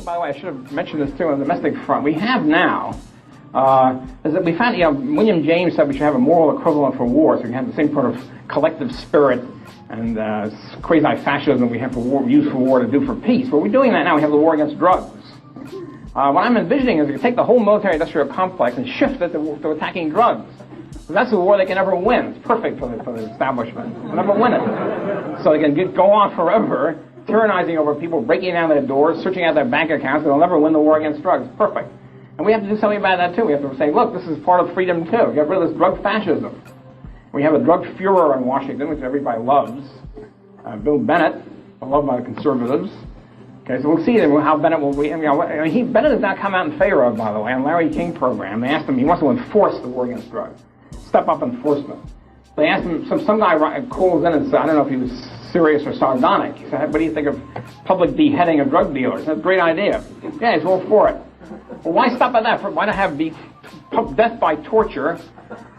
by the way, I should have mentioned this too on the domestic front. We have now, is that we found, William James said we should have a moral equivalent for war, so we can have the same sort of collective spirit and quasi-fascism we have for war, use for war to do for peace. But we're doing that now. We have the war against drugs. What I'm envisioning is you take the whole military-industrial complex and shift it to attacking drugs. So that's the war they can never win. It's perfect for the establishment. They'll never win it. So they can go on forever, tyrannizing over people, breaking down their doors, searching out their bank accounts, and they'll never win the war against drugs. Perfect. And we have to do something about that, too. We have to say, look, this is part of freedom, too. Get rid of this drug fascism. We have a drug furor in Washington, which everybody loves. Bill Bennett, beloved by the conservatives. Okay, so we'll see how Bennett will be. Bennett has now come out in favor of, by the way, on Larry King program. They asked him, he wants to enforce the war against drugs. Step up enforcement. They asked him, some guy calls in and said, I don't know if he was serious or sardonic. He said, what do you think of public beheading of drug dealers? That's a great idea. Yeah, he's all for it. Well, why stop at that? Why not have death by torture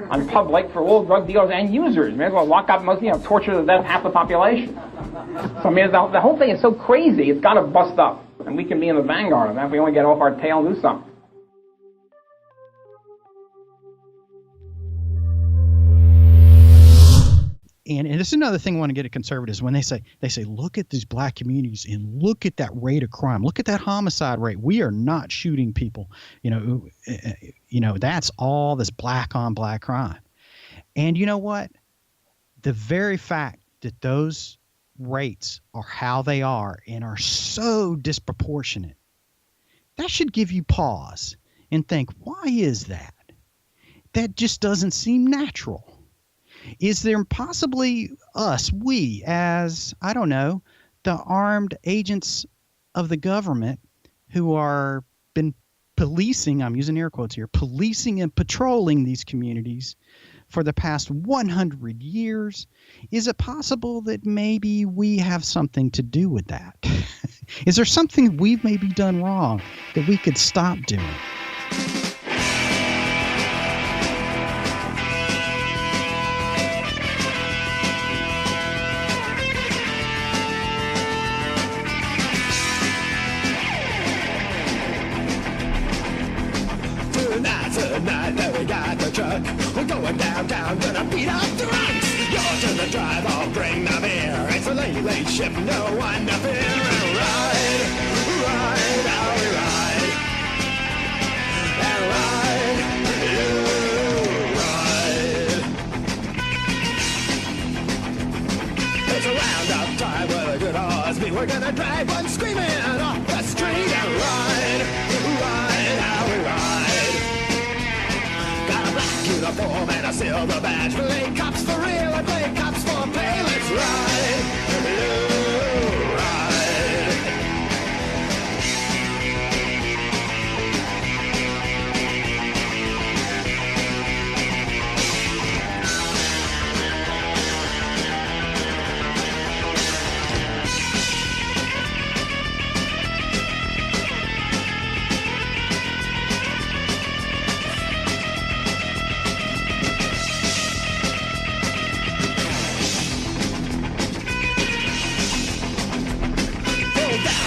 on public for all drug dealers and users? May as well lock up torture to death half the population. So I mean, the whole thing is so crazy, it's got to bust up. And we can be in the vanguard of that if we only get off our tail and do something. And this is another thing I want to get at conservatives when they say, look at these black communities and look at that rate of crime. Look at that homicide rate. We are not shooting people. That's all this black on black crime. And you know what? The very fact that those rates are how they are and are so disproportionate, that should give you pause and think, why is that? That just doesn't seem natural. Is there possibly we as, I don't know, the armed agents of the government who are been policing, I'm using air quotes here, policing and patrolling these communities for the past 100 years? Is it possible that maybe we have something to do with that? Is there something we've maybe done wrong that we could stop doing? Tonight that we got the truck, we're going downtown, gonna beat up the drunks. You're to the drive, I'll bring the beer. It's a late shift, no one to fear. And ride, how we ride. And ride, you ride. It's a roundup time with a good horse beat. We're gonna drive one screaming off the street and ride, how we ride. Uniform and a silver badge. Play cops for real and play cops for pay. Let's ride, ride.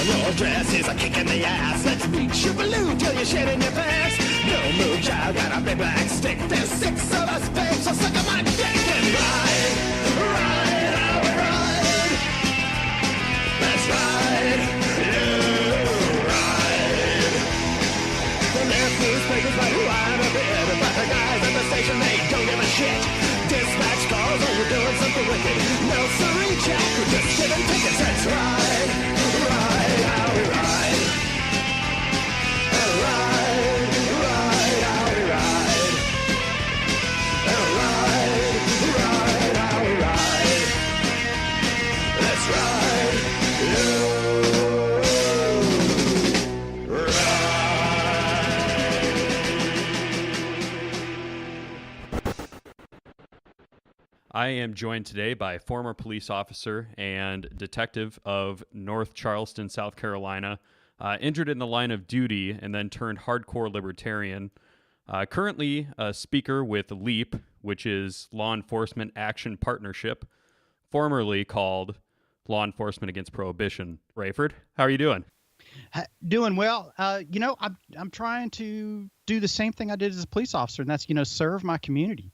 Your dress is a kick in the ass. Let's beat you balloon till you're shit in your pants. No move, child, got a big black stick. There's 6 of us, babe, so suck on my dick and ride, how we ride. Let's ride, ride. The left newspapers write who I'm a bit, but the guys at the station, they don't give a shit. Dispatch calls, oh, you're doing something wicked. No, sorry, Jack, we're just giving tickets. Let's ride, how we ride. And ride, how we ride. And ride, how we ride. Let's ride, I am joined today by former police officer and detective of North Charleston, South Carolina, injured in the line of duty and then turned hardcore libertarian. Currently a speaker with LEAP, which is Law Enforcement Action Partnership, formerly called Law Enforcement Against Prohibition. Raeford, how are you doing? Doing well. I'm trying to do the same thing I did as a police officer, and that's serve my community.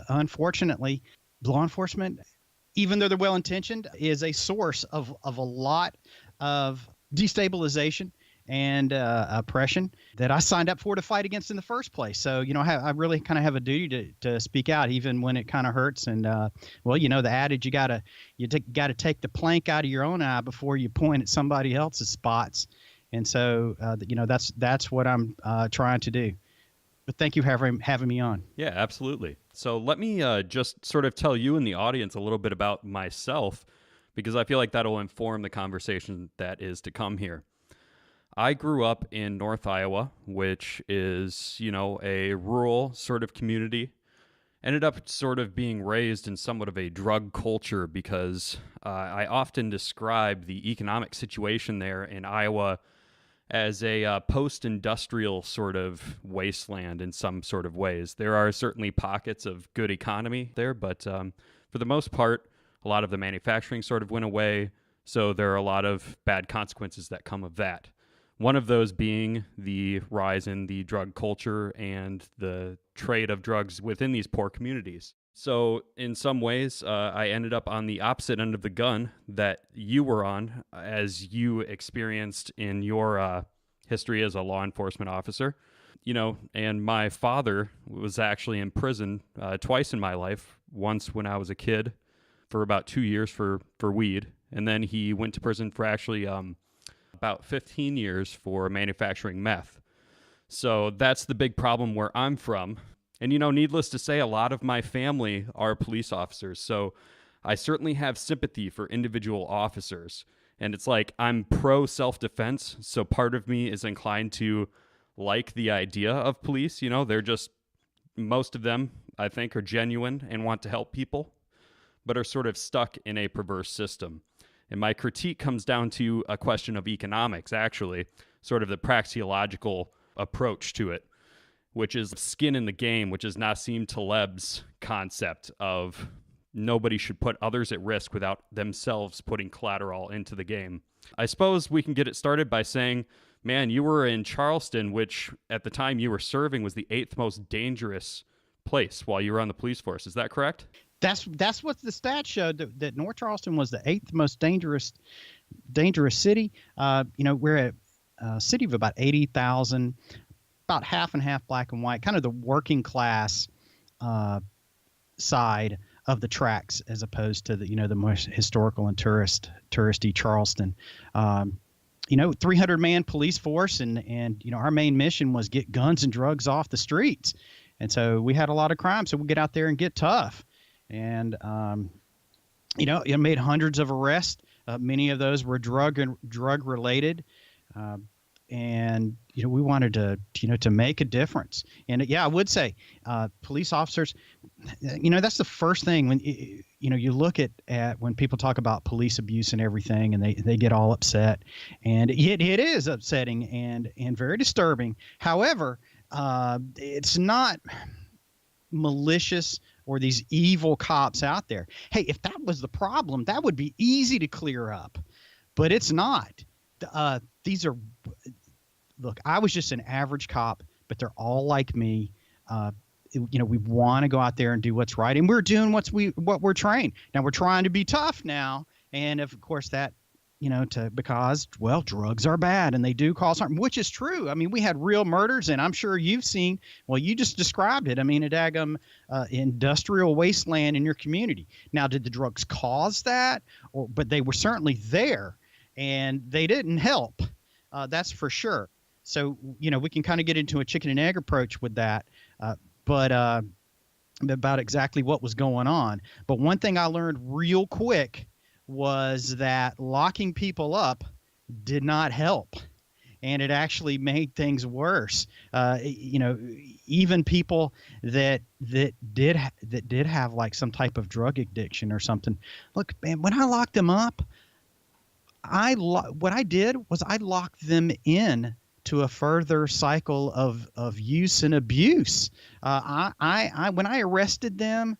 Unfortunately, law enforcement, even though they're well intentioned, is a source of a lot of destabilization and oppression that I signed up for to fight against in the first place. So, I really kind of have a duty to speak out, even when it kind of hurts. And the adage, you gotta take the plank out of your own eye before you point at somebody else's spots. And so, that's what I'm trying to do. But thank you for having me on. Yeah, absolutely. So let me just sort of tell you and the audience a little bit about myself, because I feel like that'll inform the conversation that is to come here. I grew up in North Iowa, which is, a rural sort of community. Ended up sort of being raised in somewhat of a drug culture because I often describe the economic situation there in Iowa as a post-industrial sort of wasteland in some sort of ways. There are certainly pockets of good economy there, but for the most part, a lot of the manufacturing sort of went away, so there are a lot of bad consequences that come of that. One of those being the rise in the drug culture and the trade of drugs within these poor communities. So in some ways, I ended up on the opposite end of the gun that you were on, as you experienced in your history as a law enforcement officer. And my father was actually in prison twice in my life. Once when I was a kid for about 2 years for weed, and then he went to prison for actually about 15 years for manufacturing meth. So that's the big problem where I'm from. And, needless to say, a lot of my family are police officers. So I certainly have sympathy for individual officers. And it's like I'm pro self-defense. So part of me is inclined to like the idea of police. They're just, most of them, I think, are genuine and want to help people, but are sort of stuck in a perverse system. And my critique comes down to a question of economics, actually, sort of the praxeological approach to it, which is skin in the game, which is Nassim Taleb's concept of nobody should put others at risk without themselves putting collateral into the game. I suppose we can get it started by saying, man, you were in Charleston, which at the time you were serving was the 8th most dangerous place while you were on the police force. Is that correct? That's what the stats showed, that North Charleston was the 8th most dangerous city. We're a city of about 80,000, about half and half black and white, kind of the working class side of the tracks, as opposed to the more historical and touristy Charleston. 300-man police force, and our main mission was get guns and drugs off the streets. And so we had a lot of crime, so we get out there and get tough. And, it made hundreds of arrests. Many of those were drug related. And, we wanted to make a difference. And I would say, police officers, that's the first thing when, you look at when people talk about police abuse and everything, and they get all upset, and it is upsetting and very disturbing. However, it's not malicious or these evil cops out there. Hey, if that was the problem, that would be easy to clear up, but it's not. Look, I was just an average cop, but they're all like me. We want to go out there and do what's right, and we're doing what we're trained. Now we're trying to be tough now, and of course that, because drugs are bad and they do cause harm, which is true. I mean, we had real murders, and I'm sure you've seen. Well, you just described it. I mean, a daggum industrial wasteland in your community. Now, did the drugs cause that? But they were certainly there, and they didn't help. That's for sure. So, we can kind of get into a chicken and egg approach with that, but about exactly what was going on. But one thing I learned real quick was that locking people up did not help, and it actually made things worse. Even people that did have like some type of drug addiction or something. Look, man, when I locked them up, what I did was I locked them in to a further cycle of use and abuse. When I arrested them,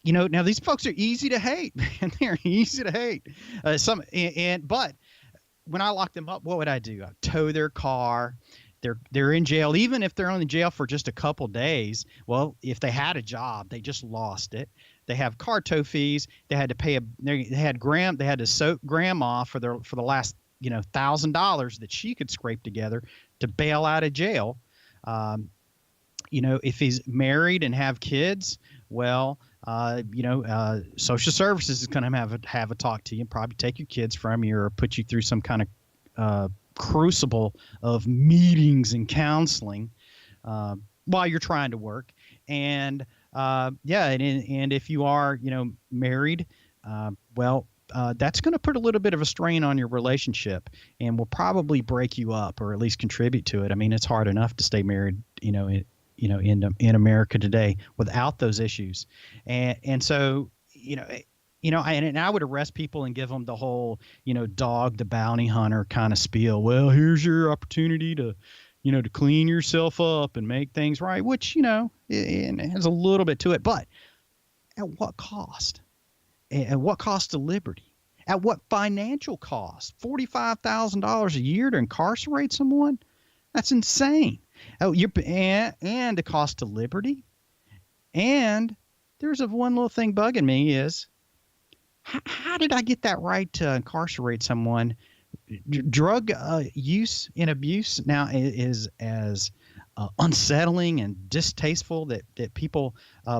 now these folks are easy to hate, man. They're easy to hate. But when I lock them up, what would I do? I'd tow their car. They're in jail, even if they're only in jail for just a couple days. Well, if they had a job, they just lost it. They have car tow fees. They had to pay they had to soak grandma for the last $1,000 that she could scrape together to bail out of jail. If he's married and have kids, well, social services is going to have a talk to you and probably take your kids from you or put you through some kind of crucible of meetings and counseling while you're trying to work. And and if you are married, that's going to put a little bit of a strain on your relationship and will probably break you up or at least contribute to it. I mean, it's hard enough to stay married, in America today without those issues. And so, and I would arrest people and give them the whole, dog the bounty hunter kind of spiel. Well, here's your opportunity to clean yourself up and make things right, which, it has a little bit to it. But at what cost? At what cost to liberty? At what financial cost? $45,000 a year to incarcerate someone? That's insane. Oh, and the cost to liberty. And there's one little thing bugging me is, how did I get that right to incarcerate someone? Drug use and abuse now is as unsettling and distasteful that people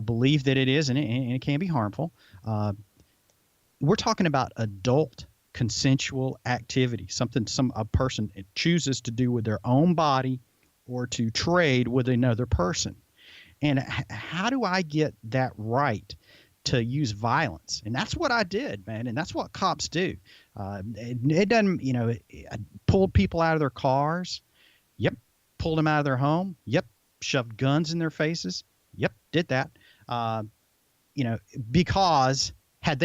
believe that it is, and it can be harmful. We're talking about adult consensual activity, something a person chooses to do with their own body or to trade with another person. And how do I get that right to use violence? And that's what I did, man. And that's what cops do. It doesn't, it pulled people out of their cars. Yep. Pulled them out of their home. Yep. Shoved guns in their faces. Yep. Did that. Because had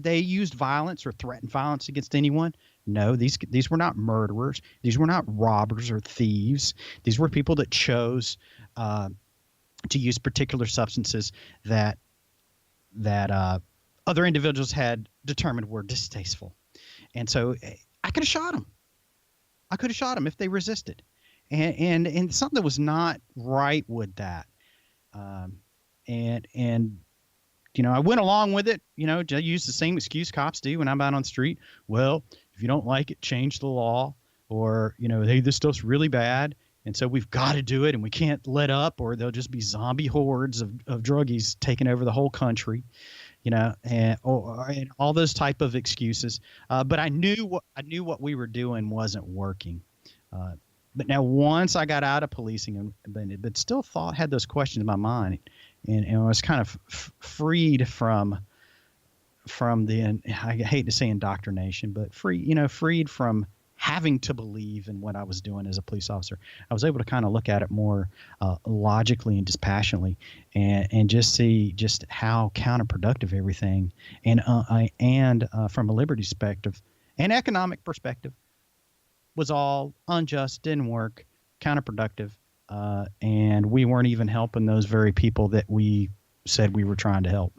they used violence or threatened violence against anyone? No, these were not murderers. These were not robbers or thieves. These were people that chose to use particular substances that other individuals had determined were distasteful. And so I could have shot them. I could have shot them if they resisted. And something was not right with that. I went along with it, to use the same excuse cops do when I'm out on the street. Well, if you don't like it, change the law, or, hey, this stuff's really bad. And so we've got to do it, and we can't let up, or there'll just be zombie hordes of druggies taking over the whole country, and all those type of excuses. But I knew what we were doing wasn't working. But now once I got out of policing, but still had those questions in my mind, and I was kind of freed from the, I hate to say indoctrination, but freed from having to believe in what I was doing as a police officer. I was able to kind of look at it more logically and dispassionately, and just see just how counterproductive everything, and from a liberty perspective and economic perspective, was all unjust, didn't work, counterproductive, and we weren't even helping those very people that we said we were trying to help.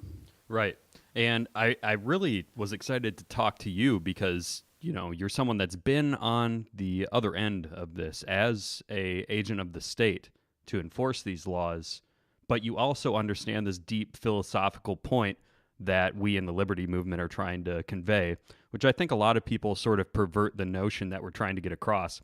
Right. And I really was excited to talk to you because you're someone that's been on the other end of this as a agent of the state to enforce these laws, but you also understand this deep philosophical point that we in the liberty movement are trying to convey, which I think a lot of people sort of pervert the notion that we're trying to get across.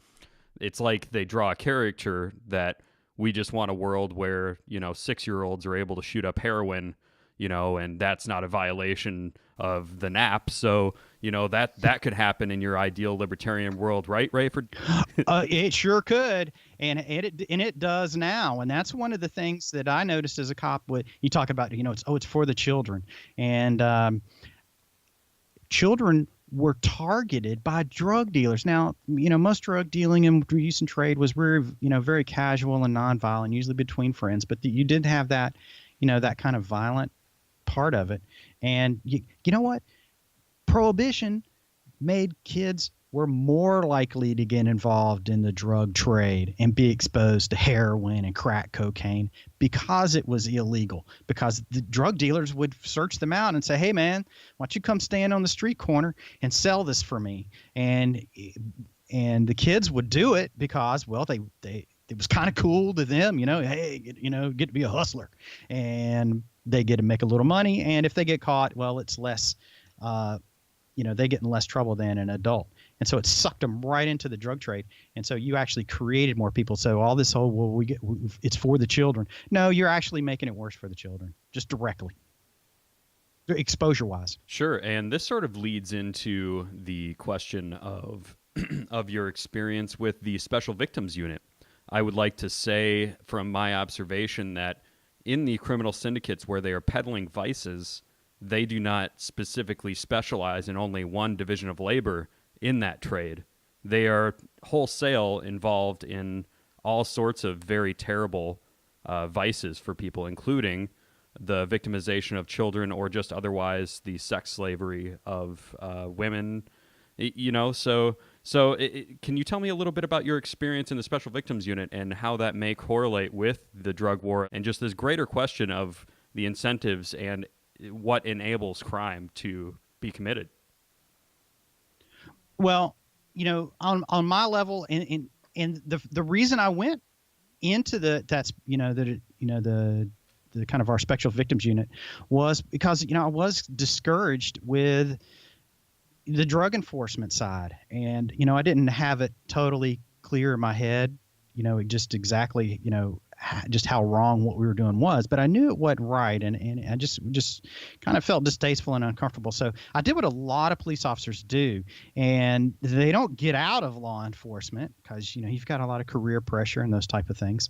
It's like they draw a caricature that we just want a world where, 6-year-olds are able to shoot up heroin, and that's not a violation of the NAP. So, that could happen in your ideal libertarian world, right, Raeford? It sure could. And it does now. And that's one of the things that I noticed as a cop. You talk about, it's for the children. And children were targeted by drug dealers. Now, most drug dealing and use and trade was very, very casual and nonviolent, usually between friends. But you did have that, that kind of violent part of it. And you know what? Prohibition made kids were more likely to get involved in the drug trade and be exposed to heroin and crack cocaine because it was illegal, because the drug dealers would search them out and say, hey man, why don't you come stand on the street corner and sell this for me? And the kids would do it because, well, they it was kind of cool to them, hey, get to be a hustler, and they get to make a little money. And if they get caught, well, it's less, they get in less trouble than an adult. And so it sucked them right into the drug trade. And so you actually created more people. So all this whole, well, it's for the children. No, you're actually making it worse for the children, just directly, exposure-wise. Sure, and this sort of leads into the question of of your experience with the Special Victims Unit. I would like to say from my observation that in the criminal syndicates where they are peddling vices, they do not specifically specialize in only one division of labor in that trade. They are wholesale involved in all sorts of very terrible vices for people, including the victimization of children or just otherwise the sex slavery of women. Can you tell me a little bit about your experience in the Special Victims Unit and how that may correlate with the drug war and just this greater question of the incentives and what enables crime to be committed? Well, on my level, and the reason I went into the kind of our Special Victims Unit was because I was discouraged with the drug enforcement side, and I didn't have it totally clear in my head, just exactly just how wrong what we were doing was, but I knew it wasn't right, and I just kind of felt distasteful and uncomfortable. So I did what a lot of police officers do, and they don't get out of law enforcement because you've got a lot of career pressure and those type of things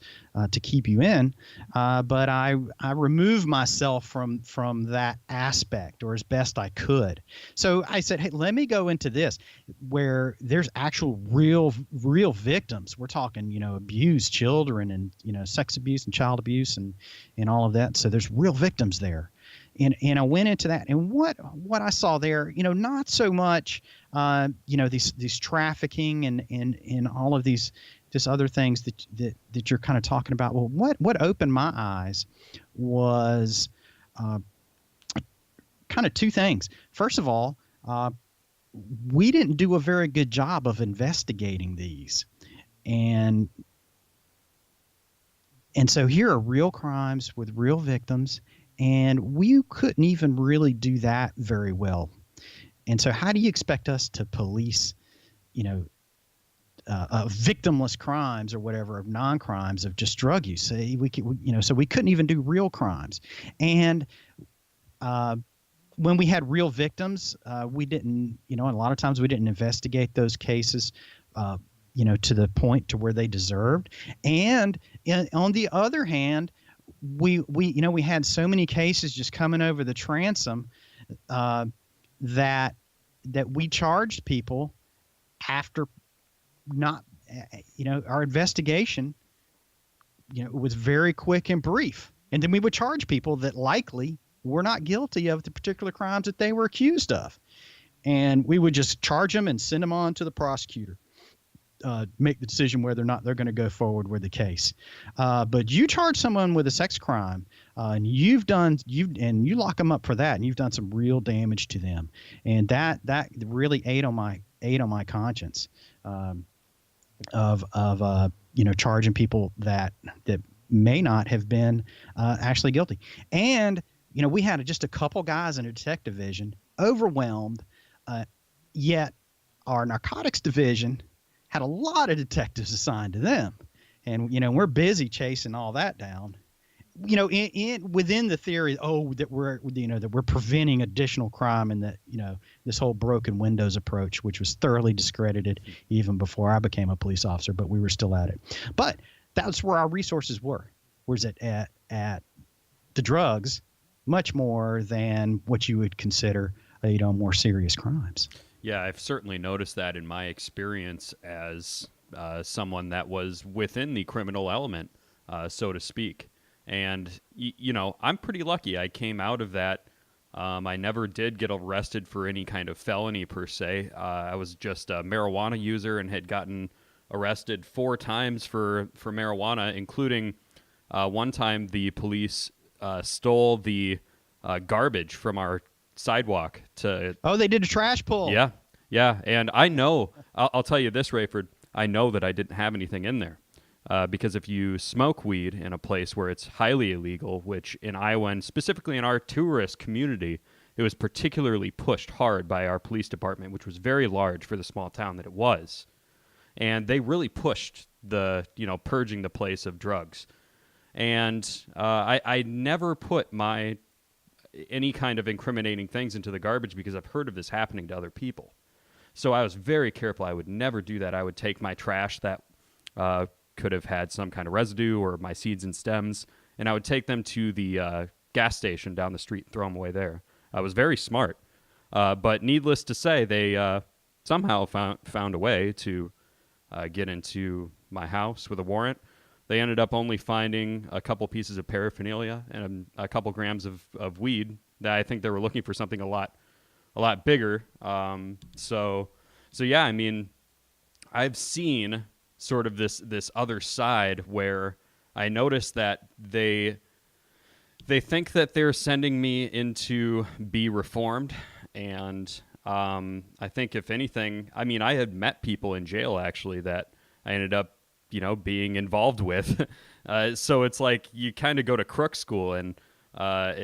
to keep you in. But I removed myself from that aspect, or as best I could. So I said, hey, let me go into this where there's actual real victims. We're talking abused children and sex abuse and child abuse and all of that. So there's real victims there. And I went into that, and what I saw there, not so much, these trafficking and all of these just other things that you're kind of talking about. Well, what opened my eyes was kind of two things. First of all, we didn't do a very good job of investigating these, and so here are real crimes with real victims, and we couldn't even really do that very well. And so how do you expect us to police, victimless crimes or whatever, of non-crimes of just drug use? So we couldn't even do real crimes. And when we had real victims, we didn't, a lot of times we didn't investigate those cases to the point to where they deserved. And on the other hand, we had so many cases just coming over the transom that we charged people after not, our investigation, was very quick and brief. And then we would charge people that likely were not guilty of the particular crimes that they were accused of. And we would just charge them and send them on to the prosecutor. Make the decision whether or not they're going to go forward with the case. But you charge someone with a sex crime, and you lock them up for that, and you've done some real damage to them, and that really ate on my conscience of charging people that may not have been actually guilty. And we had just a couple guys in a detective division, overwhelmed, yet our narcotics division had a lot of detectives assigned to them, and we're busy chasing all that down. Within the theory, that we're preventing additional crime, and that this whole broken windows approach, which was thoroughly discredited even before I became a police officer, but we were still at it. But that's where our resources were. Was it at the drugs, much more than what you would consider more serious crimes. Yeah, I've certainly noticed that in my experience as someone that was within the criminal element, so to speak. And, I'm pretty lucky. I came out of that I never did get arrested for any kind of felony per se. I was just a marijuana user and had gotten arrested 4 times for marijuana, including one time the police stole the garbage from our sidewalk to... Oh, they did a trash pull. Yeah. And I know, I'll tell you this, Raeford, I know that I didn't have anything in there. Because if you smoke weed in a place where it's highly illegal, which in Iowa and specifically in our tourist community, it was particularly pushed hard by our police department, which was very large for the small town that it was. And they really pushed purging the place of drugs. And I never put any kind of incriminating things into the garbage because I've heard of this happening to other people. So I was very careful. I would never do that. I would take my trash that could have had some kind of residue or my seeds and stems, and I would take them to the gas station down the street and throw them away there. I was very smart. But needless to say, they somehow found a way to get into my house with a warrant. They ended up only finding a couple pieces of paraphernalia and a couple grams of weed that I think they were looking for something a lot bigger. So yeah, I mean, I've seen sort of this other side where I noticed that they think that they're sending me in to be reformed, and I think if anything, I mean, I had met people in jail actually that I ended up being involved with. So it's like you kind of go to crook school and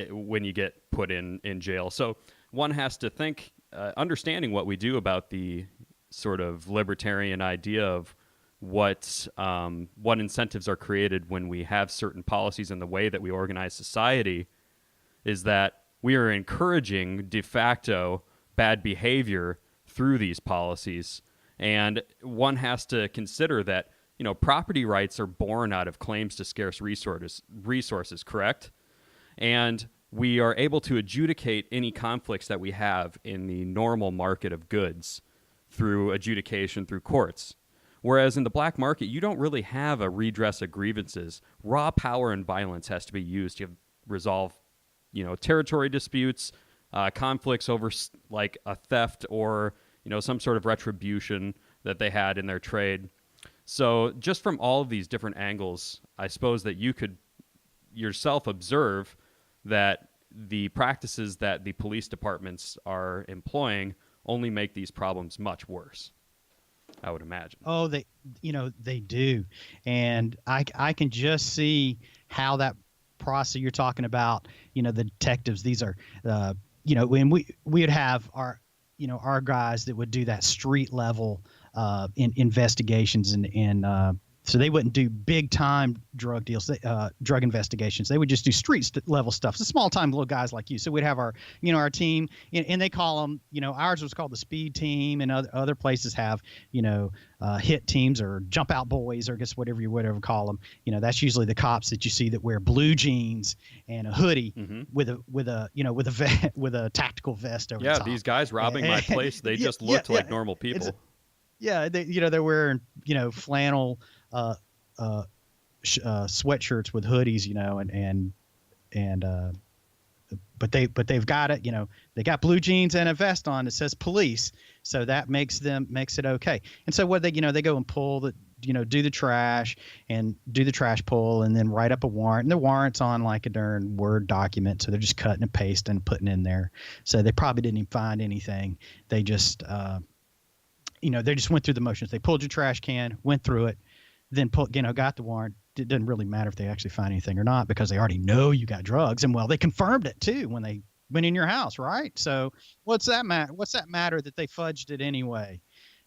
when you get put in jail. So one has to think, understanding what we do about the sort of libertarian idea of what incentives are created when we have certain policies in the way that we organize society, is that we are encouraging de facto bad behavior through these policies. And one has to consider that, property rights are born out of claims to scarce resources, correct? And we are able to adjudicate any conflicts that we have in the normal market of goods through adjudication through courts. Whereas in the black market, you don't really have a redress of grievances. Raw power and violence has to be used to resolve, territory disputes, conflicts over like a theft or, some sort of retribution that they had in their trade. So just from all of these different angles, I suppose that you could yourself observe that the practices that the police departments are employing only make these problems much worse, I would imagine. Oh, they do. And I can just see how that process you're talking about, the detectives, these are, when we would have our guys that would do that street level investigations and so they wouldn't do big time drug deals, drug investigations. They would just do street level stuff. So small time little guys like you. So we'd have our, our team, and they call them, ours was called the speed team, and other places have, hit teams or jump out boys, or I guess whatever you would call them. That's usually the cops that you see that wear blue jeans and a hoodie with a tactical vest over the top. Yeah, these guys robbing my place, they just looked like normal people. They're wearing, flannel sweatshirts with hoodies, but they've got it, they got blue jeans and a vest on that says police, so that makes it okay. And so what they go and pull the, do the trash pull and then write up a warrant, and the warrant's on like a darn Word document, so they're just cutting and pasting and putting in there. So they probably didn't even find anything. They just they just went through the motions. They pulled your trash can, went through it, then got the warrant. It doesn't really matter if they actually find anything or not, because they already know you got drugs. And they confirmed it too when they went in your house, right? So what's that matter? What's that matter that they fudged it anyway?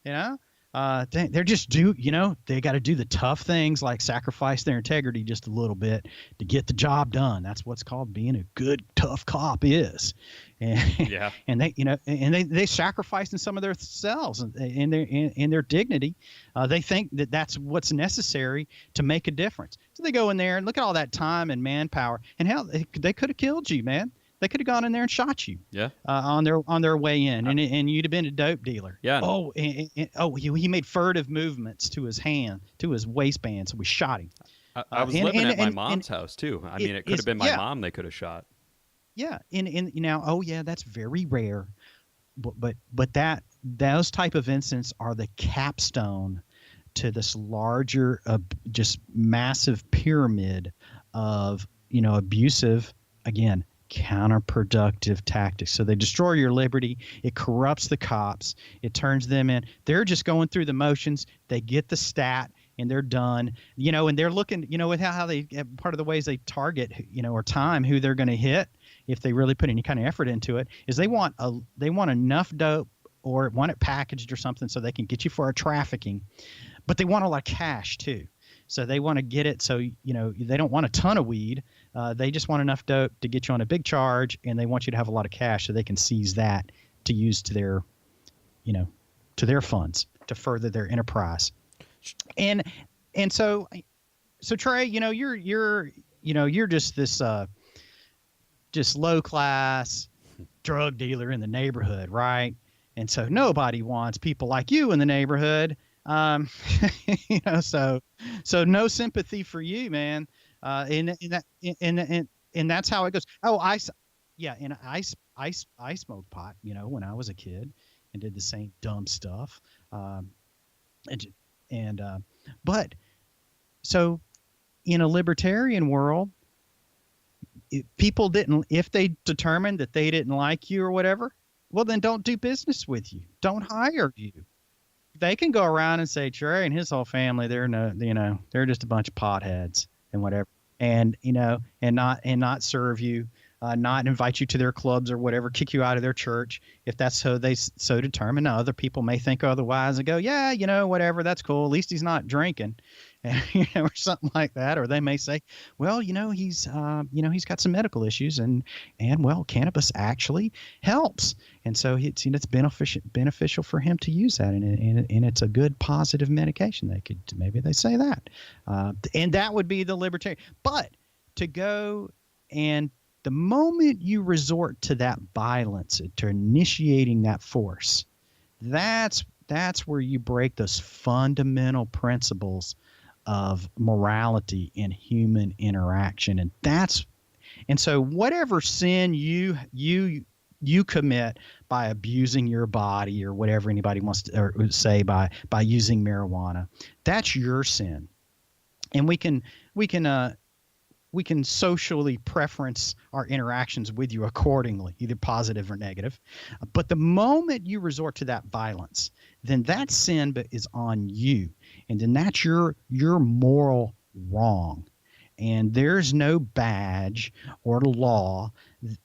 They're just they got to do the tough things like sacrifice their integrity just a little bit to get the job done. That's what's called being a good tough cop is. And, yeah. And they sacrificing some of their selves and their dignity. They think that that's what's necessary to make a difference. So they go in there and look at all that time and manpower, and hell, they could have killed you, man. They could have gone in there and shot you. Yeah. On their way in, and you'd have been a dope dealer. Yeah. Oh, he made furtive movements to his hand, to his waistband, so we shot him. I was living at my mom's house too. I mean, it could have been my mom they could have shot. Yeah, in now, oh yeah, that's very rare, but that those type of incidents are the capstone to this larger, just massive pyramid of abusive, again, counterproductive tactics. So they destroy your liberty. It corrupts the cops. It turns them in. They're just going through the motions. They get the stat and they're done. And they're looking. With how they part of the ways they target, or time who they're going to hit if they really put any kind of effort into it is they want enough dope or want it packaged or something so they can get you for a trafficking, but they want a lot of cash too. So they want to get it. So, they don't want a ton of weed. They just want enough dope to get you on a big charge, and they want you to have a lot of cash so they can seize that to use to their, to their funds to further their enterprise. And so Trey, you're just this, just low class drug dealer in the neighborhood, right? And so nobody wants people like you in the neighborhood. So no sympathy for you, man. And that's how it goes. Oh, I smoked pot, when I was a kid and did the same dumb stuff. But so in a libertarian world, if they determined that they didn't like you or whatever, well, then don't do business with you. Don't hire you. They can go around and say Trey and his whole family, they're just a bunch of potheads and whatever, and not serve you, not invite you to their clubs or whatever, kick you out of their church if that's so they so determine. Now, other people may think otherwise and go, yeah, whatever, that's cool. At least he's not drinking, or something like that. Or they may say, well, he's got some medical issues and well, cannabis actually helps, and so it's beneficial for him to use that, and it's a good positive medication. Maybe they say that, and that would be the libertarian. But to go and the moment you resort to that violence, to initiating that force, that's where you break those fundamental principles of morality and human interaction. And so whatever sin you commit by abusing your body or whatever anybody wants to or say by using marijuana, that's your sin. And we can socially preference our interactions with you accordingly, either positive or negative. But the moment you resort to that violence, then that sin is on you. And then that's your moral wrong. And there's no badge or law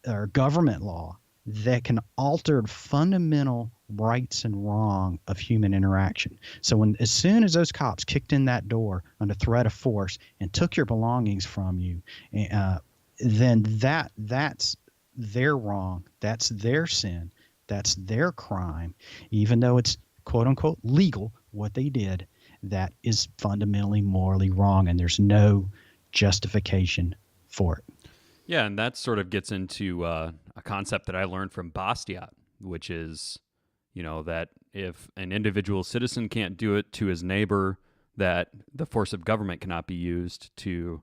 or government law that can alter fundamental rights and wrong of human interaction. So as soon as those cops kicked in that door under threat of force and took your belongings from you, then that's their wrong. That's their sin. That's their crime. Even though it's quote unquote legal, what they did, that is fundamentally morally wrong, and there's no justification for it. Yeah, and that sort of gets into a concept that I learned from Bastiat, which is, that if an individual citizen can't do it to his neighbor, that the force of government cannot be used to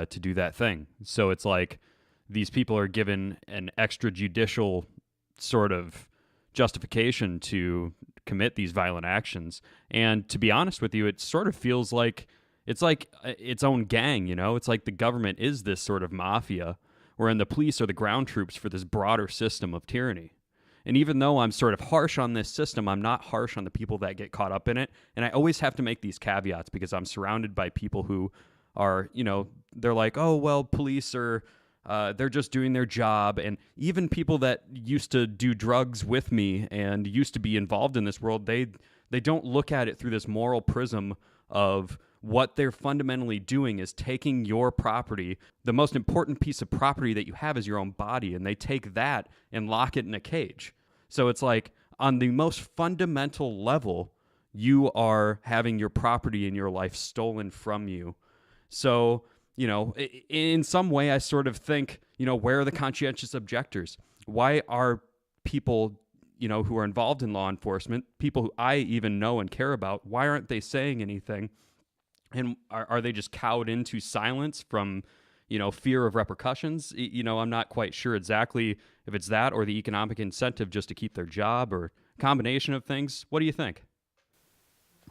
do that thing. So it's like these people are given an extrajudicial sort of justification to commit these violent actions. And to be honest with you, it sort of feels like it's like its own gang, It's like the government is this sort of mafia, wherein the police are the ground troops for this broader system of tyranny. And even though I'm sort of harsh on this system, I'm not harsh on the people that get caught up in it. And I always have to make these caveats because I'm surrounded by people who are, they're like, oh, well, police are, they're just doing their job. And even people that used to do drugs with me and used to be involved in this world, they don't look at it through this moral prism of what they're fundamentally doing is taking your property. The most important piece of property that you have is your own body, and they take that and lock it in a cage. So it's like on the most fundamental level, you are having your property in your life stolen from you. So, in some way, I sort of think, where are the conscientious objectors? Why are people, who are involved in law enforcement, people who I even know and care about, why aren't they saying anything? And are they just cowed into silence from, fear of repercussions. I'm not quite sure exactly if it's that or the economic incentive just to keep their job or combination of things. What do you think?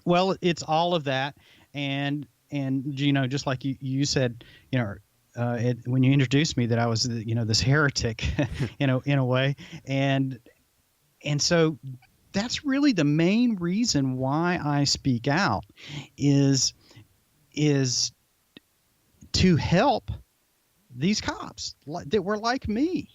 Well, it's all of that, and just like you said, when you introduced me, that I was this heretic, in a way, and so that's really the main reason why I speak out is to help these cops that were like me,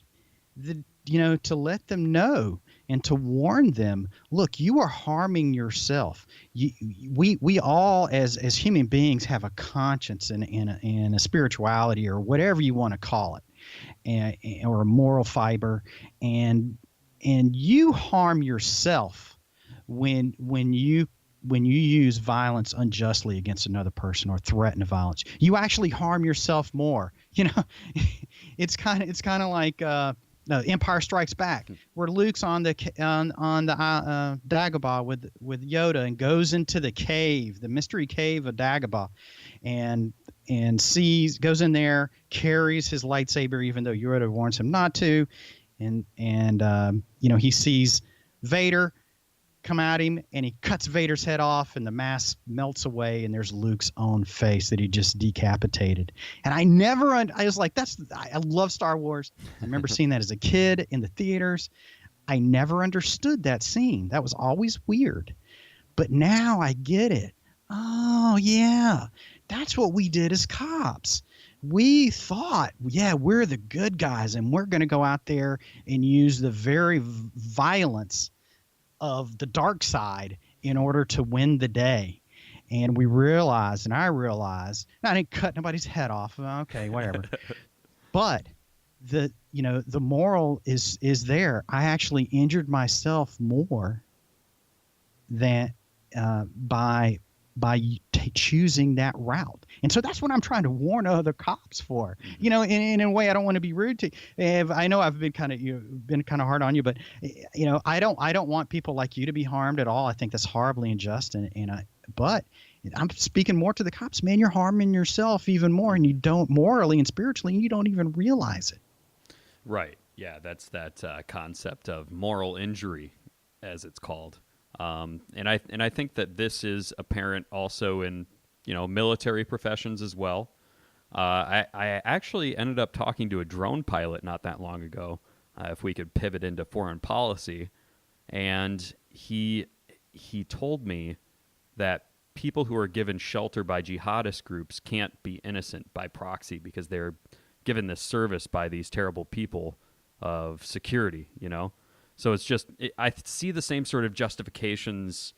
to let them know and to warn them, look, you are harming yourself. We all as human beings have a conscience and a spirituality, or whatever you want to call it, or a moral fiber, and you harm yourself when you use violence unjustly against another person or threaten violence. You actually harm yourself more. It's kind of like Empire Strikes Back, where Luke's on the Dagobah with Yoda and goes into the cave, the mystery cave of Dagobah, and goes in there, carries his lightsaber even though Yoda warns him not to, and he sees Vader come at him, and he cuts Vader's head off, and the mask melts away, and there's Luke's own face that he just decapitated. And I was like, I love Star Wars. I remember seeing that as a kid in the theaters. I never understood that scene. That was always weird. But now I get it. Oh, yeah. That's what we did as cops. We thought, yeah, we're the good guys, and we're going to go out there and use the very violence of the dark side in order to win the day. And we realized, and I realized, I didn't cut nobody's head off. Okay, whatever. But the moral is there. I actually injured myself more than by choosing that route. And so that's what I'm trying to warn other cops for. In a way, I don't want to be rude to you. I know I've been kind of hard on you, but I don't want people like you to be harmed at all. I think that's horribly unjust, but I'm speaking more to the cops. Man, you're harming yourself even more, and you don't, morally and spiritually, and you don't even realize it. Right. Yeah, that's that concept of moral injury, as it's called. And I think that this is apparent also in military professions as well. I actually ended up talking to a drone pilot not that long ago, if we could pivot into foreign policy, and he told me that people who are given shelter by jihadist groups can't be innocent by proxy because they're given this service by these terrible people of security, So it's just, I see the same sort of justifications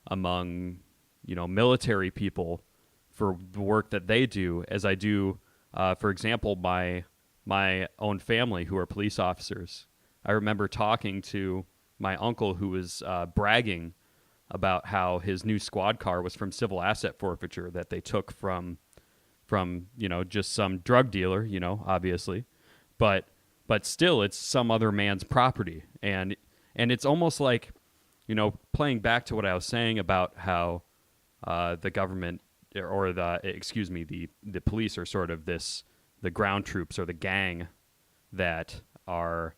among, military people for the work that they do as I do, for example, my own family who are police officers. I remember talking to my uncle who was bragging about how his new squad car was from civil asset forfeiture that they took from just some drug dealer, obviously, but still it's some other man's property. And it's almost like, playing back to what I was saying about how the government or the police are sort of the ground troops or the gang that are,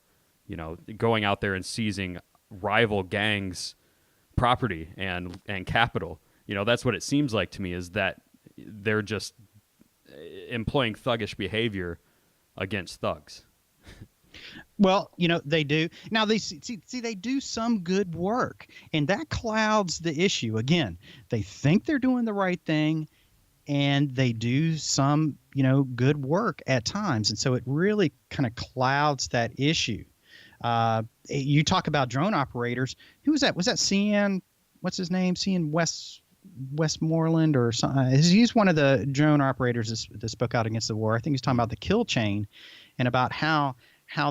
going out there and seizing rival gangs' property and capital. That's what it seems like to me, is that they're just employing thuggish behavior against thugs. Well, they do. Now they see they do some good work, and that clouds the issue. Again, they think they're doing the right thing, and they do some, good work at times, and so it really kind of clouds that issue. You talk about drone operators. Who was that? Was that CN? What's his name? CN Westmoreland or something? He's one of the drone operators that spoke out against the war. I think he's talking about the kill chain and about how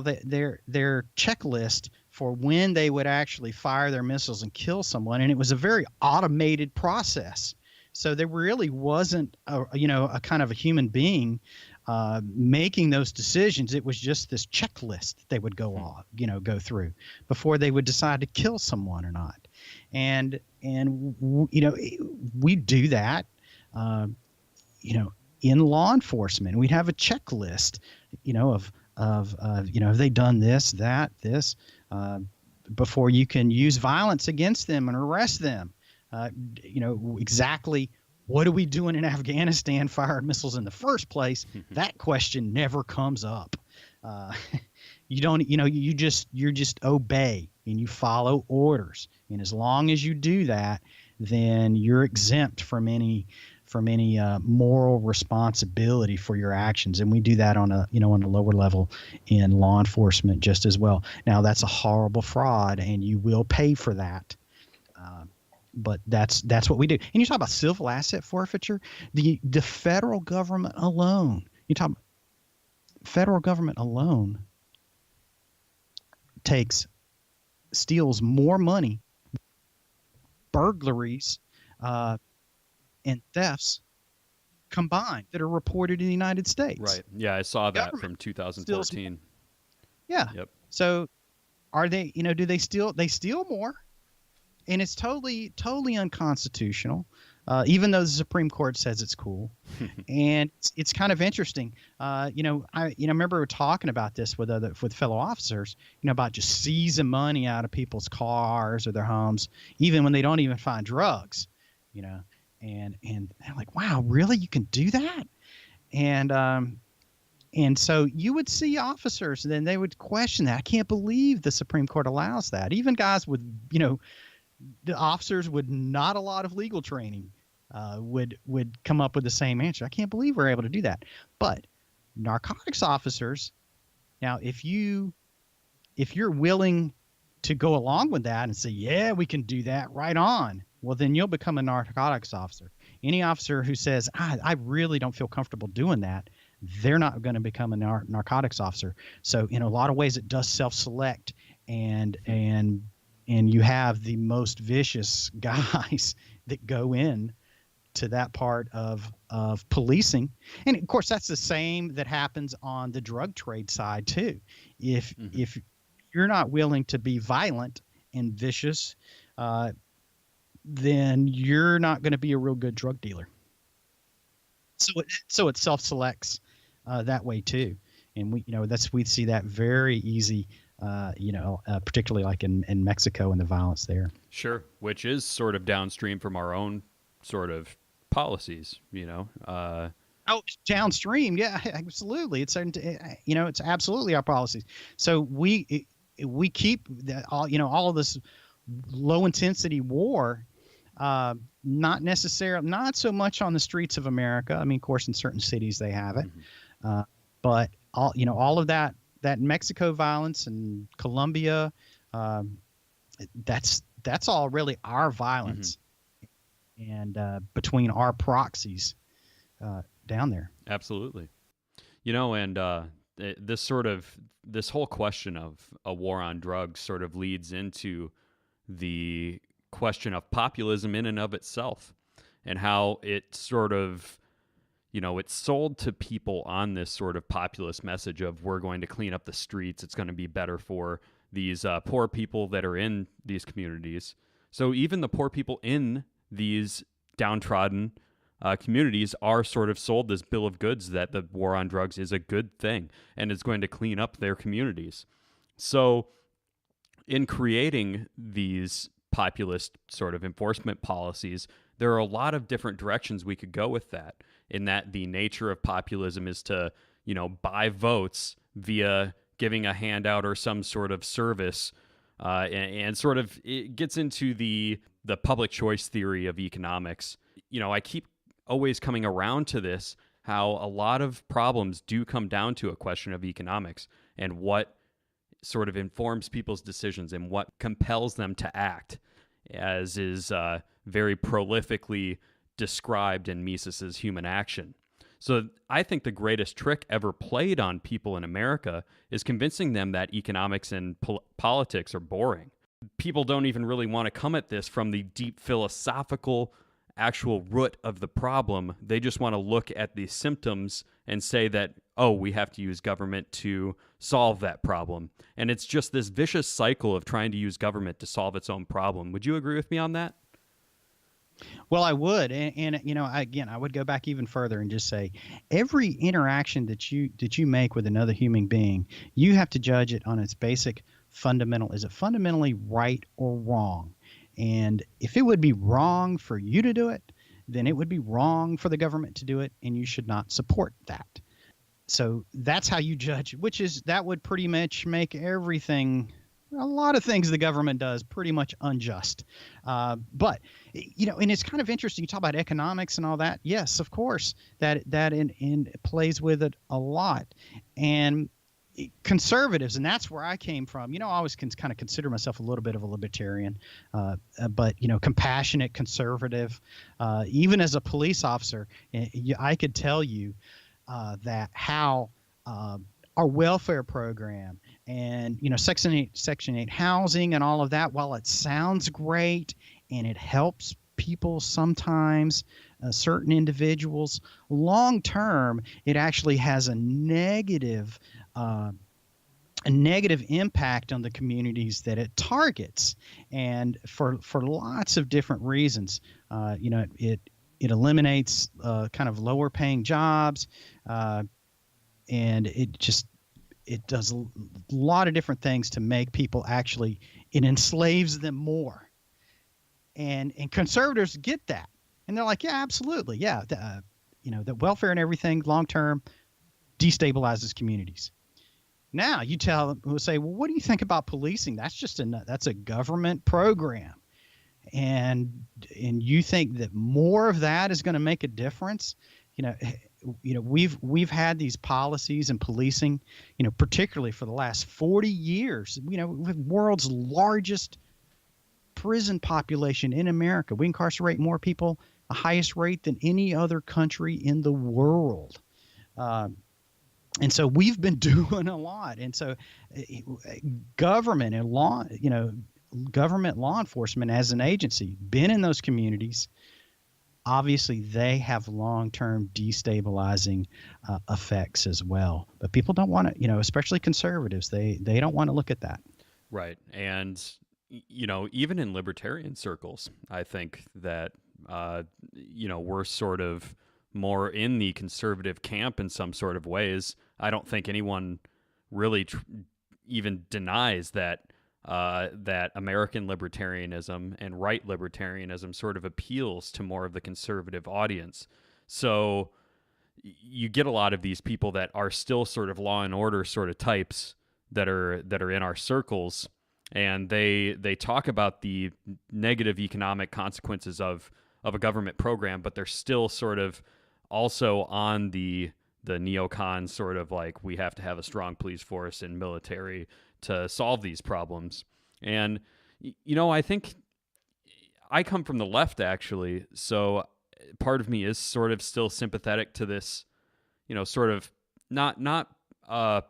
their checklist for when they would actually fire their missiles and kill someone, and it was a very automated process. So there really wasn't a kind of a human being making those decisions. It was just this checklist they would go through before they would decide to kill someone or not. And we do that, in law enforcement. We'd have a checklist, have they done this, that, this, before you can use violence against them and arrest them. Exactly what are we doing in Afghanistan firing missiles in the first place? That question never comes up. You don't, you just obey and you follow orders. And as long as you do that, then you're exempt from any moral responsibility for your actions. And we do that on a lower level in law enforcement just as well. Now that's a horrible fraud and you will pay for that. But that's what we do. And you talk about civil asset forfeiture, the federal government alone, federal government alone steals more money, burglaries, and thefts combined that are reported in the United States. Right. Yeah, I saw that from 2014. Yeah. Yep. So are they, do they steal more? And it's totally unconstitutional, even though the Supreme Court says it's cool. And it's kind of interesting. I remember we were talking about this with fellow officers, about just seizing money out of people's cars or their homes, even when they don't even find drugs, and they're like, wow, really? You can do that? And so you would see officers, and then they would question that. I can't believe the Supreme Court allows that. Even guys with, the officers with not a lot of legal training would come up with the same answer. I can't believe we're able to do that. But narcotics officers, now if you're willing to go along with that and say, yeah, we can do that, right on, well, then you'll become a narcotics officer. Any officer who says, I really don't feel comfortable doing that, they're not going to become a narcotics officer. So in a lot of ways it does self-select, and you have the most vicious guys that go in to that part of policing. And of course, that's the same that happens on the drug trade side too. If you're not willing to be violent and vicious, then you're not going to be a real good drug dealer. So it self-selects that way too. And we see that very easy. Particularly like in Mexico and the violence there. Sure, which is sort of downstream from our own sort of policies, Downstream, yeah, absolutely. It's absolutely our policies. So we keep all of this low intensity war, not so much on the streets of America. I mean, of course, in certain cities they have it, but all of that Mexico violence and Colombia, that's all really our violence, and between our proxies down there. Absolutely, and this whole question of a war on drugs sort of leads into the question of populism in and of itself, and how it sort of it's sold to people on this sort of populist message of we're going to clean up the streets. It's going to be better for these poor people that are in these communities. So even the poor people in these downtrodden communities are sort of sold this bill of goods that the war on drugs is a good thing and it's going to clean up their communities. So in creating these populist sort of enforcement policies, there are a lot of different directions we could go with that, in that the nature of populism is to, buy votes via giving a handout or some sort of service, and sort of it gets into the public choice theory of economics. I keep always coming around to this, how a lot of problems do come down to a question of economics and what sort of informs people's decisions and what compels them to act, as is very prolifically described in Mises's Human Action. So I think the greatest trick ever played on people in America is convincing them that economics and politics are boring. People don't even really want to come at this from the deep philosophical actual root of the problem. They just want to look at the symptoms and say that, oh, we have to use government to solve that problem. And it's just this vicious cycle of trying to use government to solve its own problem. Would you agree with me on that? Well, I would, and again, I would go back even further and just say, every interaction that you make with another human being, you have to judge it on its basic fundamental. Is it fundamentally right or wrong? And if it would be wrong for you to do it, then it would be wrong for the government to do it, and you should not support that. So that's how you judge, that would pretty much make everything, a lot of things the government does, pretty much unjust. But and it's kind of interesting. You talk about economics and all that. Yes, of course, that in plays with it a lot. And conservatives, and that's where I came from. I always kind of consider myself a little bit of a libertarian, but compassionate conservative. Even as a police officer, I could tell you that how our welfare program and Section 8 housing and all of that, while it sounds great and it helps people sometimes, certain individuals, long term, it actually has a negative impact on the communities that it targets, and for lots of different reasons. It eliminates kind of lower paying jobs, and it does a lot of different things to make people actually, it enslaves them more. And conservatives get that, and they're like, yeah, absolutely, yeah, the welfare and everything long term destabilizes communities. Now you tell them, who say, well, what do you think about policing? That's a government program, and you think that more of that is going to make a difference? We've had these policies in policing, particularly for the last 40 years. We have world's largest prison population in America. We incarcerate more people, the highest rate than any other country in the world. And so we've been doing a lot. And so government and government law enforcement as an agency, been in those communities. Obviously, they have long-term destabilizing effects as well. But people don't want to, especially conservatives, they don't want to look at that. Right. And, even in libertarian circles, I think that, we're sort of more in the conservative camp in some sort of ways. I don't think anyone really even denies that that American libertarianism and right libertarianism sort of appeals to more of the conservative audience. So you get a lot of these people that are still sort of law and order sort of types that are in our circles, and they talk about the negative economic consequences of a government program, but they're still sort of also on the neocon sort of like, we have to have a strong police force and military to solve these problems. And, I think I come from the left, actually. So part of me is sort of still sympathetic to this, sort of not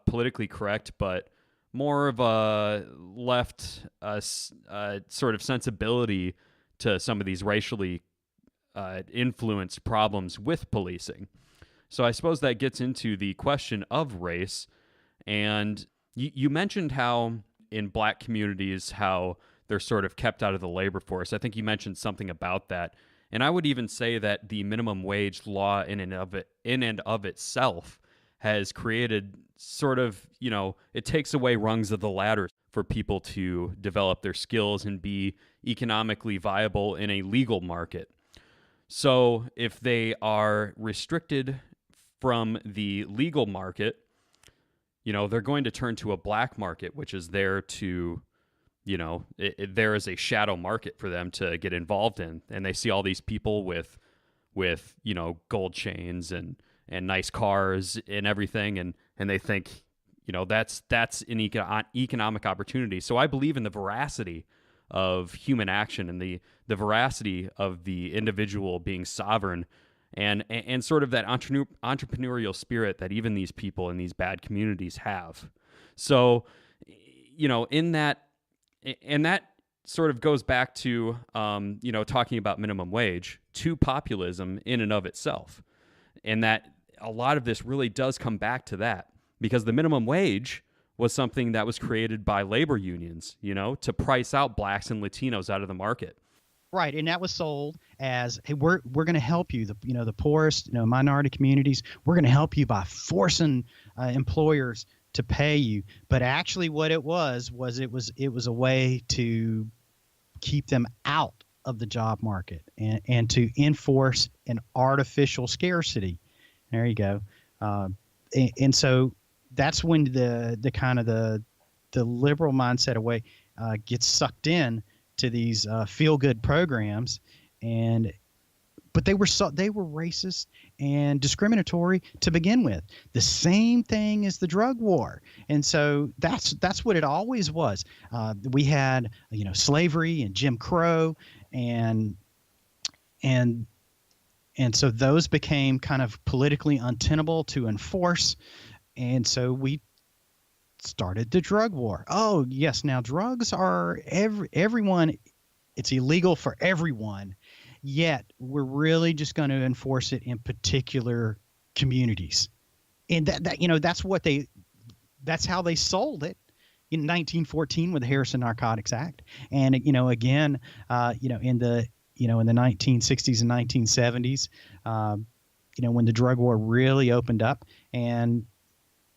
politically correct, but more of a left sort of sensibility to some of these racially influenced problems with policing. So I suppose that gets into the question of race. And you mentioned how in black communities, how they're sort of kept out of the labor force. I think you mentioned something about that. And I would even say that the minimum wage law in and of itself has created sort of, it takes away rungs of the ladder for people to develop their skills and be economically viable in a legal market. So if they are restricted from the legal market, they're going to turn to a black market, which is there to, there is a shadow market for them to get involved in. And they see all these people with gold chains and nice cars and everything. And they think, that's an economic opportunity. So I believe in the veracity of human action and the veracity of the individual being sovereign, and sort of that entrepreneurial spirit that even these people in these bad communities have. So, in that, and that sort of goes back to, talking about minimum wage, to populism in and of itself. And that a lot of this really does come back to that, because the minimum wage was something that was created by labor unions, to price out blacks and Latinos out of the market. Right, and that was sold as, hey, we're going to help you, the poorest, minority communities. We're going to help you by forcing employers to pay you. But actually, what it was a way to keep them out of the job market and to enforce an artificial scarcity. There you go. And so that's when the kind of the liberal mindset away gets sucked in to these feel-good programs, but they were racist and discriminatory to begin with. The same thing as the drug war, and so that's what it always was. We had slavery and Jim Crow, and so those became kind of politically untenable to enforce, and so we started the drug war. Oh yes, now drugs are everyone. It's illegal for everyone, yet we're really just going to enforce it in particular communities, and that's how they sold it in 1914 with the Harrison Narcotics Act, and again, in the 1960s and 1970s, when the drug war really opened up, and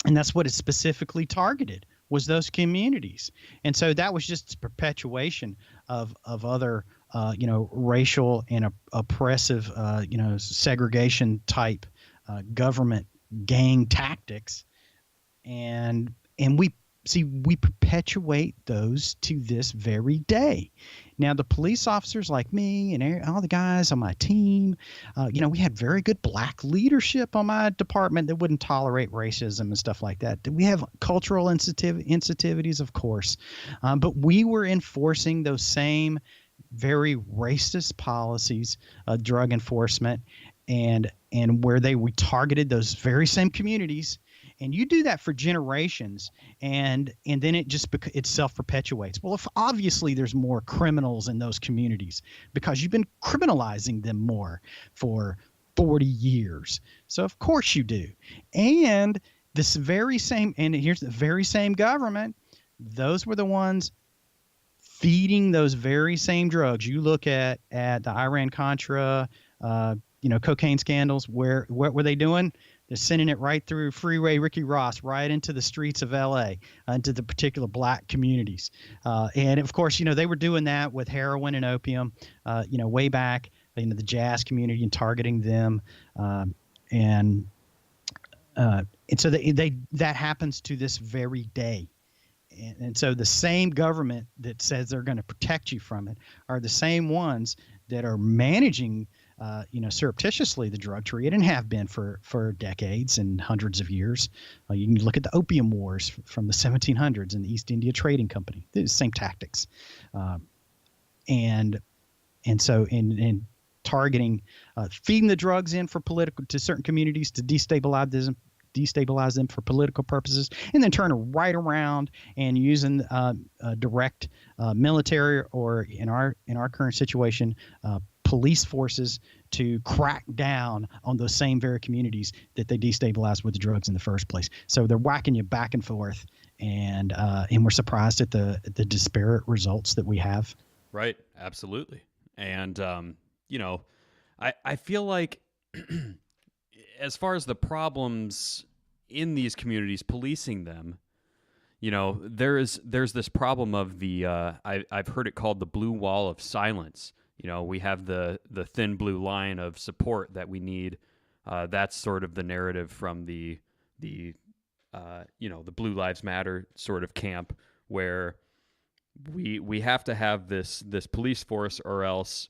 that's what it specifically targeted, was those communities. And so that was just perpetuation of other, racial and oppressive, segregation type government gang tactics. And we perpetuate those to this very day. Now, the police officers like me and all the guys on my team, we had very good black leadership on my department that wouldn't tolerate racism and stuff like that. We have cultural sensitivities, of course, but we were enforcing those same very racist policies, drug enforcement, and where we targeted those very same communities. And you do that for generations, and then it self-perpetuates. Well, if obviously there's more criminals in those communities because you've been criminalizing them more for 40 years. So of course you do. And here's the very same government, those were the ones feeding those very same drugs. You look at the Iran-Contra, cocaine scandals. What were they doing? They're sending it right through Freeway Ricky Ross, right into the streets of L.A., into the particular black communities. And, of course, they were doing that with heroin and opium, way back, the jazz community, and targeting them. And so that happens to this very day. And so the same government that says they're going to protect you from it are the same ones that are managing surreptitiously the drug trade, and have been for decades and hundreds of years. You can look at the opium wars from the 1700s and the East India Trading Company. The same tactics, and so in targeting, feeding the drugs in to certain communities to destabilize them for political purposes, and then turn right around and using direct military, or in our current situation, police forces to crack down on those same very communities that they destabilized with the drugs in the first place. So they're whacking you back and forth, and we're surprised at the disparate results that we have. Right, absolutely. And I feel like as far as the problems in these communities, policing them, there's this problem of the I've heard it called the blue wall of silence. We have the thin blue line of support that we need. That's sort of the narrative from the Blue Lives Matter sort of camp, where we have to have this police force, or else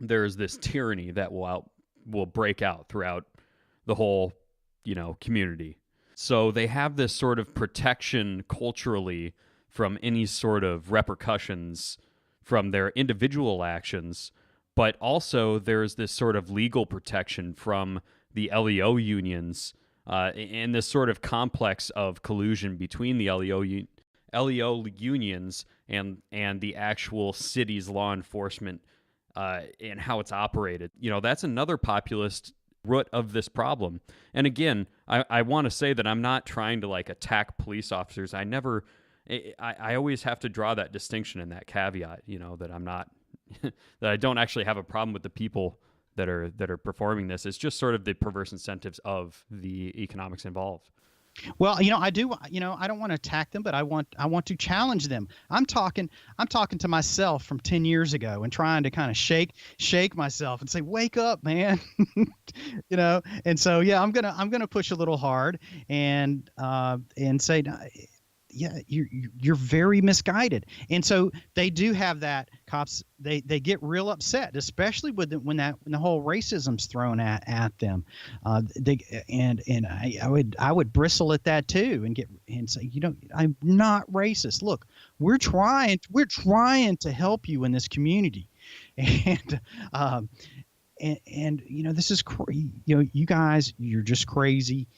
there's this tyranny that will break out throughout the whole community. So they have this sort of protection culturally from any sort of repercussions from their individual actions, but also there's this sort of legal protection from the LEO unions, and this sort of complex of collusion between the LEO unions and the actual city's law enforcement, and how it's operated. That's another populist root of this problem. And again, I want to say that I'm not trying to attack police officers. I always have to draw that distinction and that caveat, that I'm not, that I don't actually have a problem with the people that are performing this. It's just sort of the perverse incentives of the economics involved. Well, I do. I don't want to attack them, but I want to challenge them. I'm talking to myself from 10 years ago and trying to kind of shake myself and say, wake up, man. And so, yeah, I'm gonna push a little hard and say, yeah, you're very misguided. And so they do have that. Cops, they get real upset, especially when the whole racism's thrown at them. I would bristle at that too and say, I'm not racist. Look, we're trying to help you in this community, and this is you guys, you're just crazy.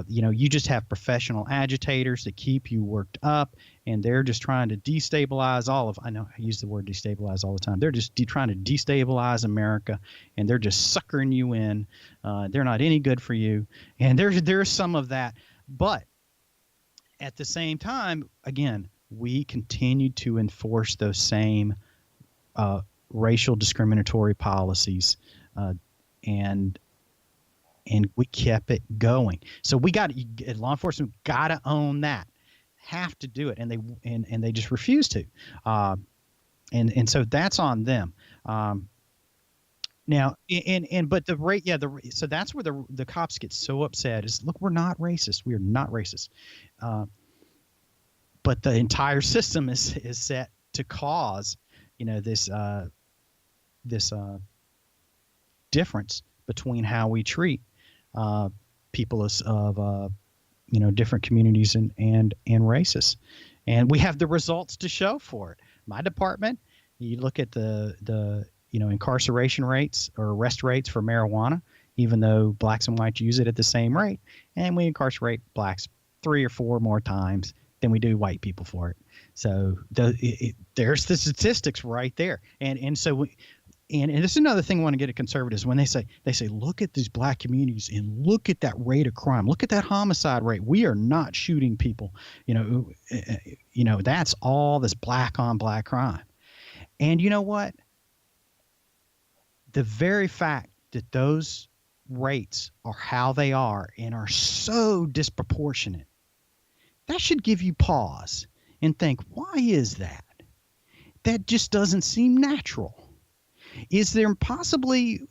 You just have professional agitators that keep you worked up, and they're just trying to destabilize I know I use the word destabilize all the time. They're just trying to destabilize America, and they're just suckering you in. They're not any good for you. And there's some of that. But at the same time, again, we continue to enforce those same racial discriminatory policies, and we kept it going. So law enforcement got to own that, have to do it, and they just refuse to, and so that's on them. Now, but the rate, so that's where the cops get so upset is, look, we're not racist. We are not racist, but the entire system is set to cause, this difference between how we treat people of different communities and races, and we have the results to show for it. My department, you look at the incarceration rates or arrest rates for marijuana, even though blacks and whites use it at the same rate, and we incarcerate blacks 3 or 4 more times than we do white people for it. So there's the statistics right there, and so And this is another thing I want to get at conservatives when they say, look at these black communities and look at that rate of crime. Look at that homicide rate. We are not shooting people. That's all this black on black crime. And you know what? The very fact that those rates are how they are and are so disproportionate, that should give you pause and think, why is that? That just doesn't seem natural. Is there possibly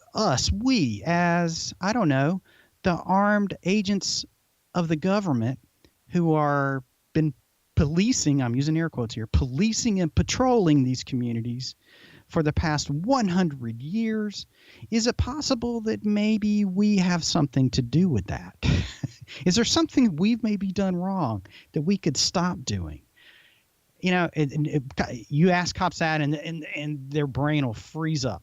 we as, I don't know, the armed agents of the government who are been policing, I'm using air quotes here, policing and patrolling these communities for the past 100 years? Is it possible that maybe we have something to do with that? Is there something we've maybe done wrong that we could stop doing? You ask cops that, and their brain will freeze up.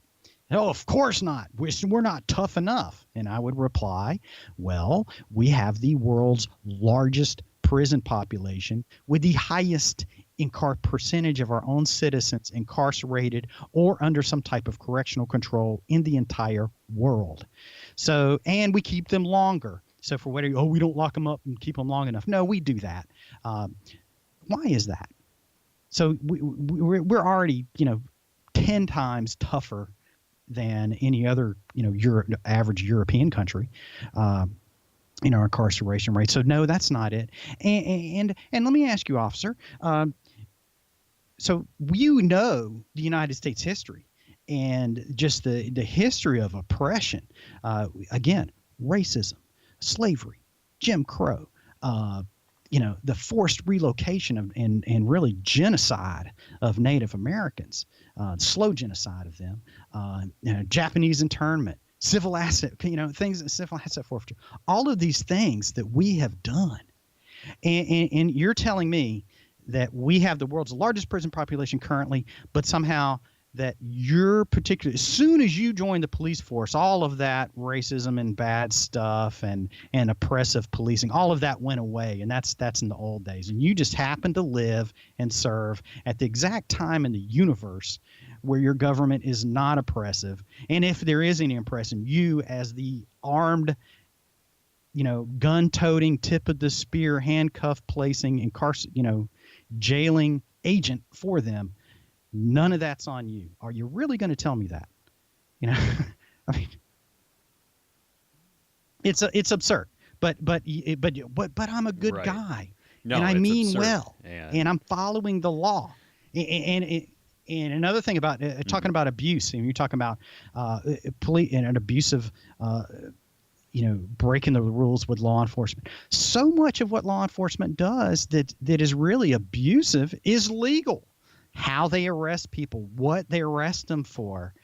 Oh, of course not. We're not tough enough. And I would reply, well, we have the world's largest prison population with the highest percentage of our own citizens incarcerated or under some type of correctional control in the entire world. So, and we keep them longer. So for whatever, we don't lock them up and keep them long enough. No, we do that. Why is that? So we're already, 10 times tougher than any other, average European country, our incarceration rate. So no, that's not it. And let me ask you, officer. So the United States history and just the history of oppression. Again, racism, slavery, Jim Crow. The forced relocation and really genocide of Native Americans, slow genocide of them, Japanese internment, civil asset, civil asset forfeiture, all of these things that we have done. And you're telling me that we have the world's largest prison population currently, but somehow that as soon as you joined the police force, all of that racism and bad stuff and oppressive policing, all of that went away. And that's in the old days. And you just happened to live and serve at the exact time in the universe where your government is not oppressive. And if there is any oppression, you as the armed, gun-toting, tip of the spear, handcuff placing, jailing agent for them, None of that's on you. Are you really going to tell me that? You know, I mean, it's absurd. But I'm a good Right. guy, No, and I it's mean absurd. well, and I'm following the law. And another thing about talking about abuse, and you're talking about police and an abusive, breaking the rules with law enforcement. So much of what law enforcement does that is really abusive is legal. How they arrest people, what they arrest them for.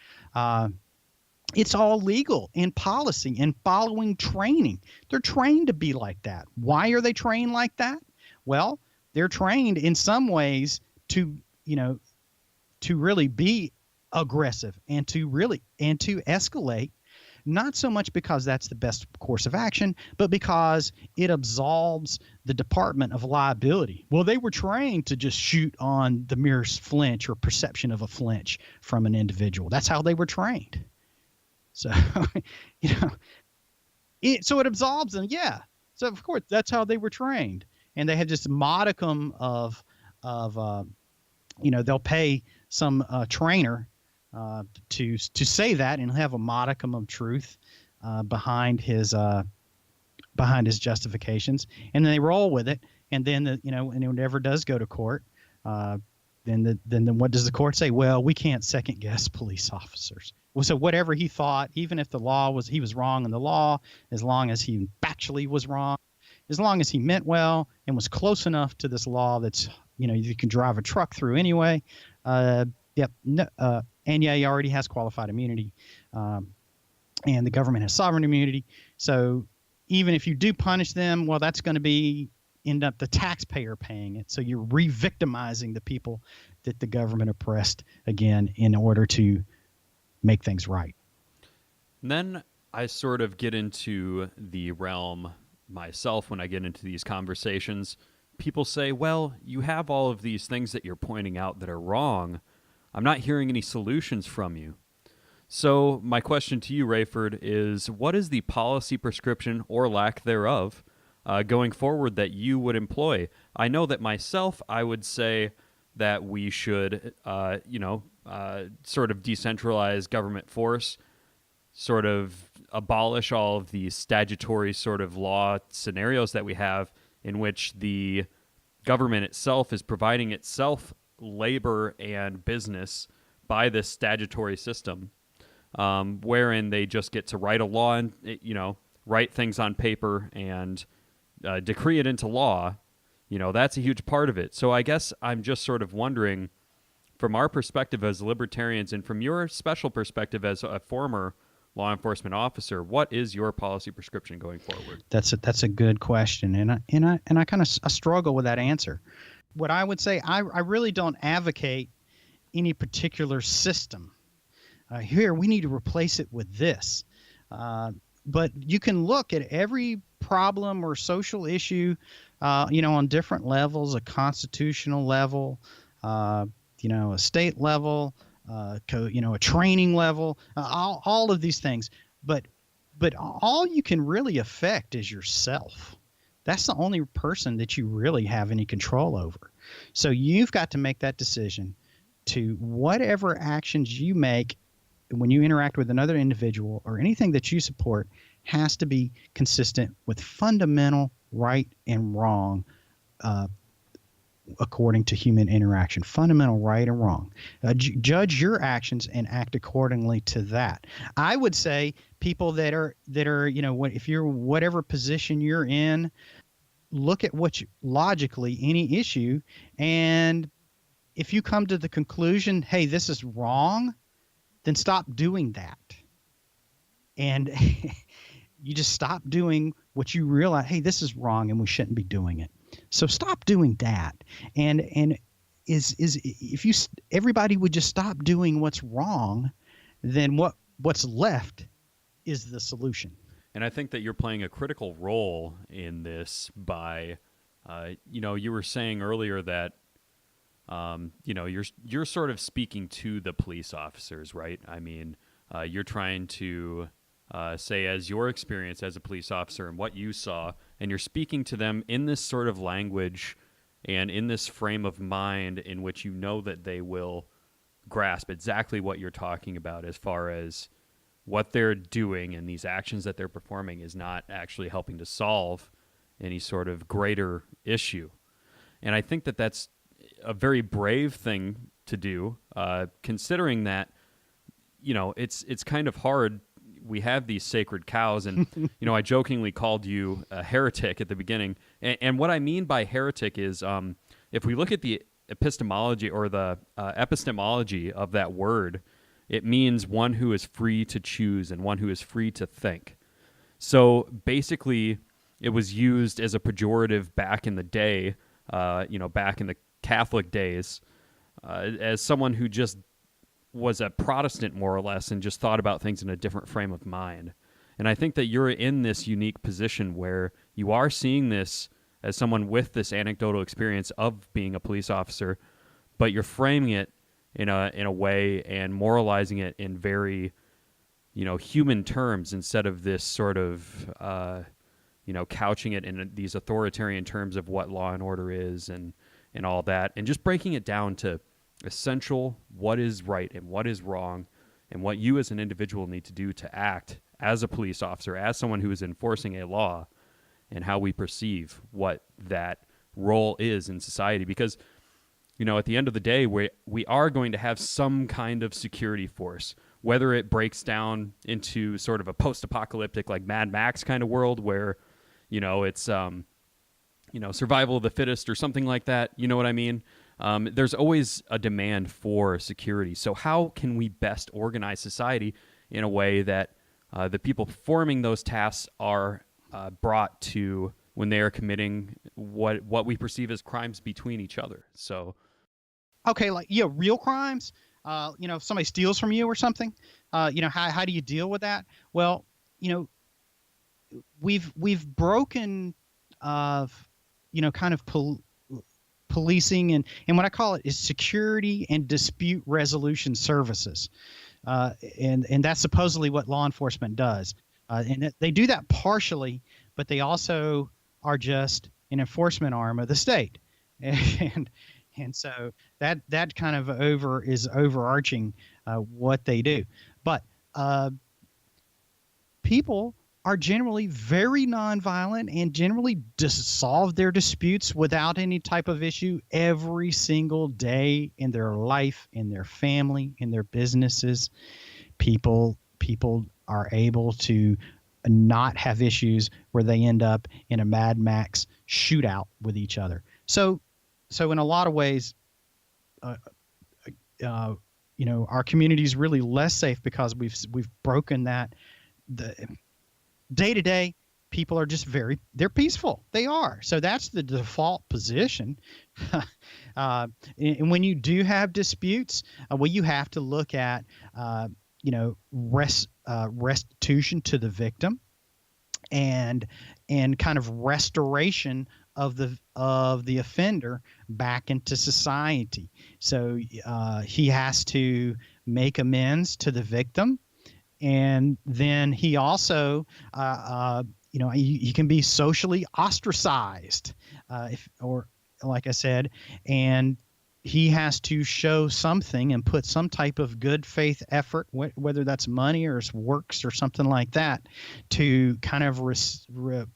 It's all legal and policy and following training. They're trained to be like that. Why are they trained like that? Well, they're trained in some ways to really be aggressive and to escalate, not so much because that's the best course of action, but because it absolves the department of liability. Well, they were trained to just shoot on the merest flinch or perception of a flinch from an individual. That's how they were trained. So, so it absolves them. Yeah. So of course that's how they were trained, and they had just a modicum of they'll pay some trainer to say that and have a modicum of truth behind his justifications, and then they roll with it. And then and it never does go to court. Then what does the court say? Well, we can't second guess police officers. Well, so whatever he thought, even if he was wrong in the law, as long as he factually was wrong, as long as he meant well and was close enough to this law that's you can drive a truck through anyway. And yeah, he already has qualified immunity, and the government has sovereign immunity. So even if you do punish them, well, that's going to end up the taxpayer paying it. So you're re-victimizing the people that the government oppressed again in order to make things right. And then I sort of get into the realm myself when I get into these conversations. People say, well, you have all of these things that you're pointing out that are wrong. I'm not hearing any solutions from you. So my question to you, Raeford, is what is the policy prescription or lack thereof going forward that you would employ? I know that myself, I would say that we should, sort of decentralize government force, sort of abolish all of the statutory sort of law scenarios that we have in which the government itself is providing itself labor and business by this statutory system, wherein they just get to write a law and, write things on paper and decree it into law. That's a huge part of it. So I guess I'm just sort of wondering, from our perspective as libertarians and from your special perspective as a former law enforcement officer, what is your policy prescription going forward? That's a good question, and I kind of struggle with that answer. What I would say, I really don't advocate any particular system. Here, we need to replace it with this. But you can look at every problem or social issue, on different levels: a constitutional level, a state level, a training level, all of these things. But all you can really affect is yourself. That's the only person that you really have any control over. So you've got to make that decision to whatever actions you make when you interact with another individual or anything that you support has to be consistent with fundamental right and wrong, according to human interaction. Fundamental right and wrong. Judge your actions and act accordingly to that. I would say people that are if you're whatever position you're in, look at logically any issue, and if you come to the conclusion, hey, this is wrong, then stop doing that. And you just stop doing what you realize, hey, this is wrong and we shouldn't be doing it. So stop doing that. And if everybody would just stop doing what's wrong, then what's left is the solution. And I think that you're playing a critical role in this by, you were saying earlier that, you're sort of speaking to the police officers, right? I mean, you're trying to say as your experience as a police officer and what you saw, and you're speaking to them in this sort of language and in this frame of mind in which you know that they will grasp exactly what you're talking about as far as what they're doing and these actions that they're performing is not actually helping to solve any sort of greater issue. And I think that that's a very brave thing to do, considering that, it's kind of hard. We have these sacred cows, and, I jokingly called you a heretic at the beginning. And what I mean by heretic is if we look at the epistemology or the epistemology of that word, it means one who is free to choose and one who is free to think. So basically, it was used as a pejorative back in the day, back in the Catholic days, as someone who just was a Protestant, more or less, and just thought about things in a different frame of mind. And I think that you're in this unique position where you are seeing this as someone with this anecdotal experience of being a police officer, but you're framing it in a way and moralizing it in very, human terms instead of this sort of, couching it in these authoritarian terms of what law and order is and all that, and just breaking it down to essential what is right and what is wrong and what you as an individual need to do to act as a police officer, as someone who is enforcing a law, and how we perceive what that role is in society. Because, at the end of the day, we are going to have some kind of security force, whether it breaks down into sort of a post-apocalyptic, like Mad Max kind of world where, it's, survival of the fittest or something like that. You know what I mean? There's always a demand for security. So how can we best organize society in a way that the people performing those tasks are brought to when they are committing what we perceive as crimes between each other? So, okay, real crimes. If somebody steals from you or something, how do you deal with that? Well, we've broken kind of policing and what I call it is security and dispute resolution services, and that's supposedly what law enforcement does, and they do that partially, but they also are just an enforcement arm of the state, and so that kind of is overarching what they do, but people are generally very nonviolent and generally solve their disputes without any type of issue every single day in their life, in their family, in their businesses. People are able to not have issues where they end up in a Mad Max shootout with each other. So in a lot of ways, our community is really less safe because we've broken that. The day to day, people are just they're peaceful. They are. So that's the default position. And when you do have disputes, you have to look at, restitution to the victim and kind of restoration of the offender back into society. So he has to make amends to the victim. And then he also, he can be socially ostracized, like I said, and he has to show something and put some type of good faith effort, whether that's money or works or something like that, to kind of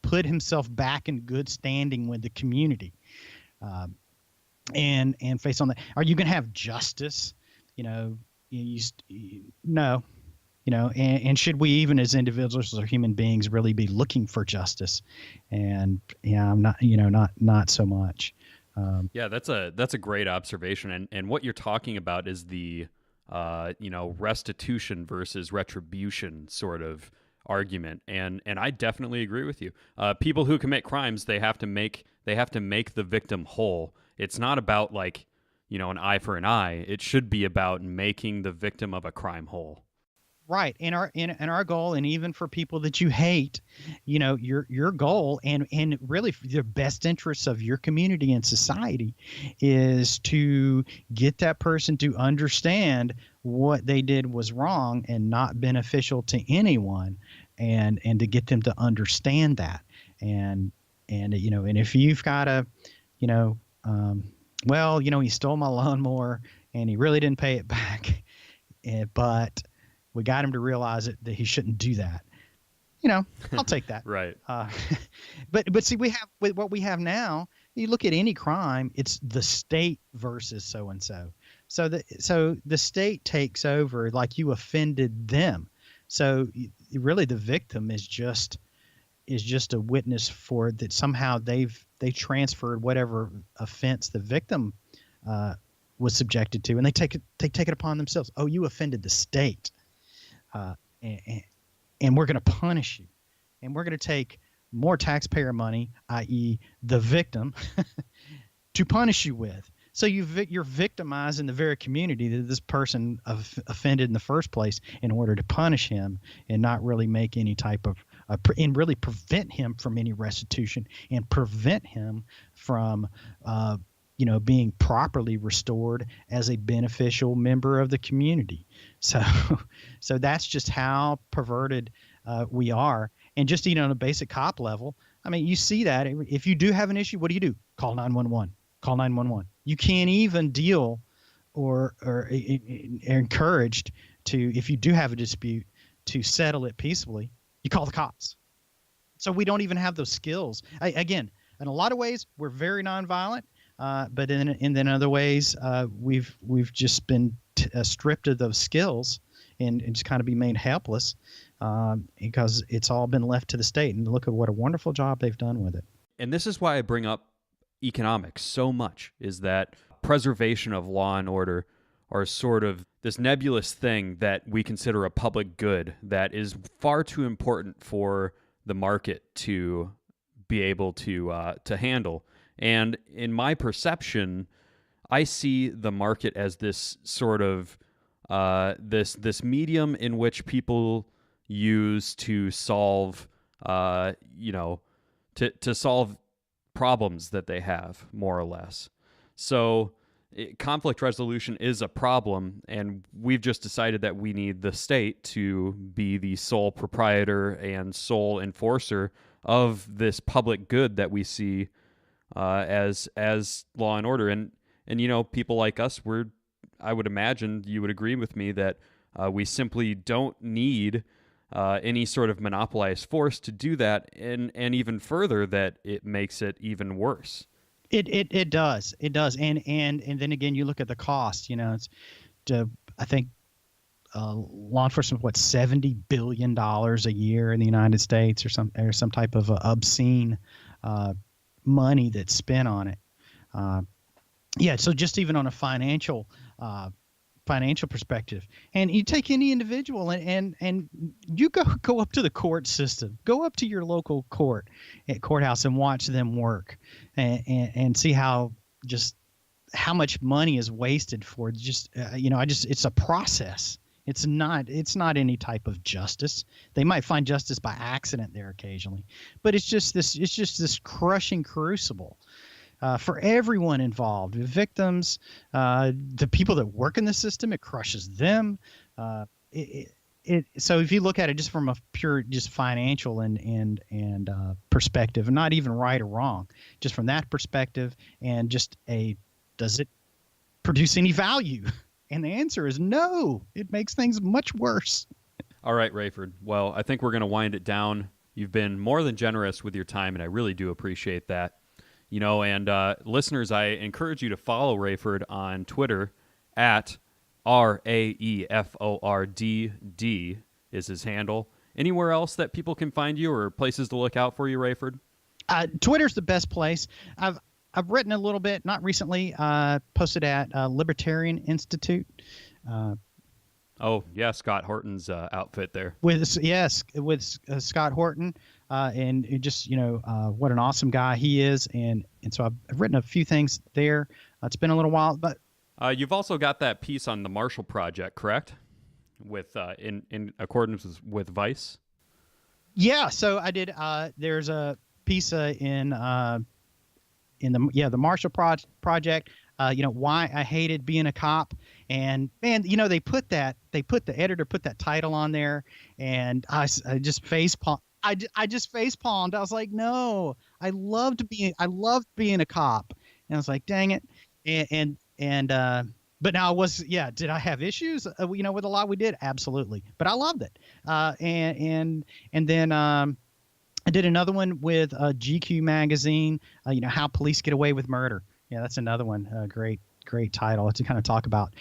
put himself back in good standing with the community, and face on that. Are you going to have justice? No. And should we, even as individuals or human beings, really be looking for justice? And I'm not so much. That's a great observation. And what you're talking about is the, restitution versus retribution sort of argument. And I definitely agree with you. People who commit crimes, they have to make the victim whole. It's not about an eye for an eye. It should be about making the victim of a crime whole. Right. And our goal, and even for people that you hate, your goal and really the best interests of your community and society is to get that person to understand what they did was wrong and not beneficial to anyone, and to get them to understand that. And if you've got he stole my lawnmower, and he really didn't pay it back. But we got him to realize that he shouldn't do that. I'll take that. Right. But see, what we have now. You look at any crime, it's the state versus so and so. So the state takes over, like you offended them. So really, the victim is just a witness for that. Somehow they transferred whatever offense the victim was subjected to, and they take it upon themselves. Oh, you offended the state, and we're going to punish you, and we're going to take more taxpayer money, i.e. the victim, to punish you with. So you're victimizing the very community that this person offended in the first place in order to punish him and not really make any type of and really prevent him from any restitution and prevent him from being properly restored as a beneficial member of the community. So that's just how perverted we are. And just on a basic cop level, I mean, you see that if you do have an issue, what do? Call 911. Call 911. You can't even deal or encouraged to, if you do have a dispute, to settle it peacefully. You call the cops. So we don't even have those skills. Again, in a lot of ways, we're very nonviolent, but in other ways, we've just been stripped of those skills and just kind of be made helpless because it's all been left to the state. And look at what a wonderful job they've done with it. And this is why I bring up economics so much, is that preservation of law and order are sort of this nebulous thing that we consider a public good that is far too important for the market to be able to handle. And in my perception, I see the market as this sort of this medium in which people use to solve to solve problems that they have, more or less. So conflict resolution is a problem, and we've just decided that we need the state to be the sole proprietor and sole enforcer of this public good that we see as law and order. And people like us, I would imagine you would agree with me that we simply don't need any sort of monopolized force to do that, and even further, that it makes it even worse. It does, and then again, you look at the cost. It's I think law enforcement, $70 billion a year in the United States, or some type of obscene money that's spent on it. So just even on a financial perspective, and you take any individual and you go up to the court system, go up to your local courthouse and watch them work, and see how much money is wasted for it's a process. It's not any type of justice. They might find justice by accident there occasionally, but it's just this crushing crucible. For everyone involved, the victims, the people that work in the system, it crushes them. So if you look at it just from a pure, just financial and perspective, and not even right or wrong, just from that perspective, and does it produce any value? And the answer is no. It makes things much worse. All right, Raeford. Well, I think we're going to wind it down. You've been more than generous with your time, and I really do appreciate that. And listeners, I encourage you to follow Raeford on Twitter at RAEFORDD is his handle. Anywhere else that people can find you, or places to look out for you, Raeford? Twitter's the best place. I've written a little bit, not recently, posted at Libertarian Institute. Scott Horton's outfit there. With Scott Horton. And it just, what an awesome guy he is. And so I've written a few things there. It's been a little while, but you've also got that piece on the Marshall Project, correct? With in accordance with Vice. Yeah. So I did. There's a piece in the Marshall Project. Why I hated being a cop. And man, the editor put that title on there, and I just facepalmed. I just facepalmed. I was like, no, I loved being a cop. And I was like, dang it. And But now did I have issues, with a lot we did? Absolutely. But I loved it. And then I did another one with GQ magazine, how police get away with murder. Yeah, that's another one. Great title to kind of talk about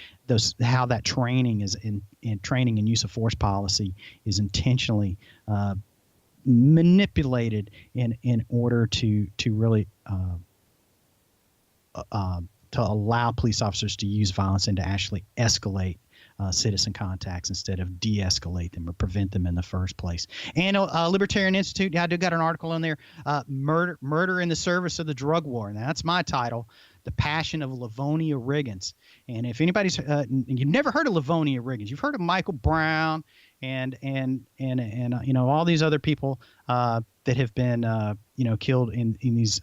how that training is in training and use of force policy is intentionally manipulated in order to really to allow police officers to use violence and to actually escalate citizen contacts instead of de-escalate them or prevent them in the first place. And Libertarian Institute, I do got an article in there, Murder in the Service of the Drug War. And that's my title, The Passion of Livonia Riggins. And if anybody's, you've never heard of Livonia Riggins, you've heard of Michael Brown and all these other people that have been, killed in these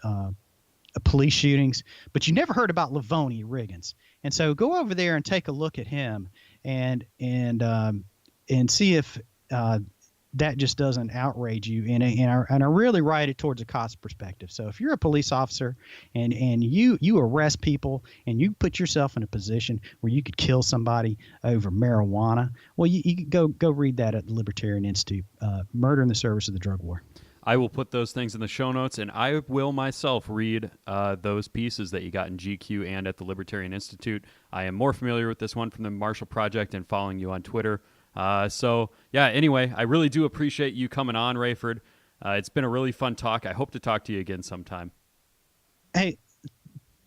police shootings, but you never heard about Livonia Riggins. And so go over there and take a look at him and see if that just doesn't outrage you. And I really write it towards a cops perspective. So if you're a police officer and you arrest people and you put yourself in a position where you could kill somebody over marijuana, well, you could go read that at the Libertarian Institute, Murder in the Service of the Drug War. I will put those things in the show notes, and I will myself read those pieces that you got in GQ and at the Libertarian Institute. I am more familiar with this one from the Marshall Project and following you on Twitter. Anyway, I really do appreciate you coming on, Raeford. It's been a really fun talk. I hope to talk to you again sometime. Hey,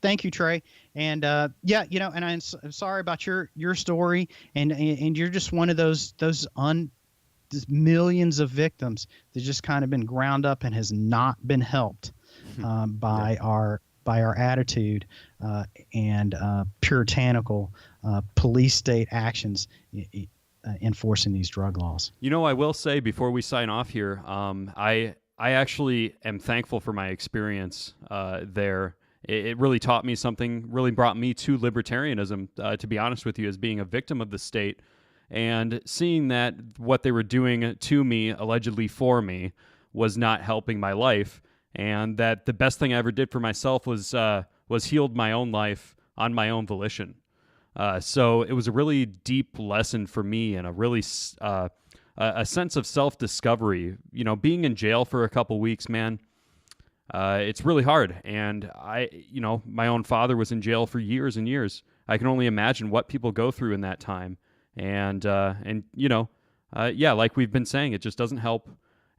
thank you, Trey. And and I'm sorry about your story, and you're just one of those millions of victims that just kind of been ground up and has not been helped by our attitude and puritanical police state actions enforcing these drug laws. I will say before we sign off here, I actually am thankful for my experience there. It really taught me something, really brought me to libertarianism, to be honest with you, as being a victim of the state. And seeing that what they were doing to me, allegedly for me, was not helping my life, and that the best thing I ever did for myself was healed my own life on my own volition. So it was a really deep lesson for me, and a really a sense of self-discovery. Being in jail for a couple weeks, man, it's really hard. And my own father was in jail for years and years. I can only imagine what people go through in that time. And like we've been saying, it just doesn't help.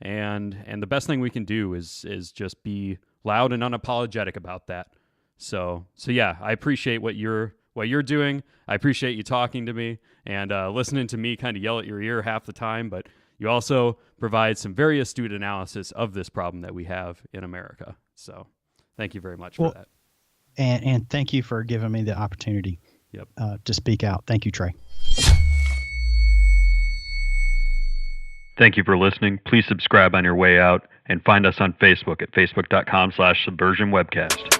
And the best thing we can do is just be loud and unapologetic about that. So yeah, I appreciate what you're doing. I appreciate you talking to me and listening to me kind of yell at your ear half the time, but you also provide some very astute analysis of this problem that we have in America. So thank you very much for that. And thank you for giving me the opportunity to speak out. Thank you, Trey. Thank you for listening. Please subscribe on your way out and find us on Facebook at facebook.com/subversionwebcast.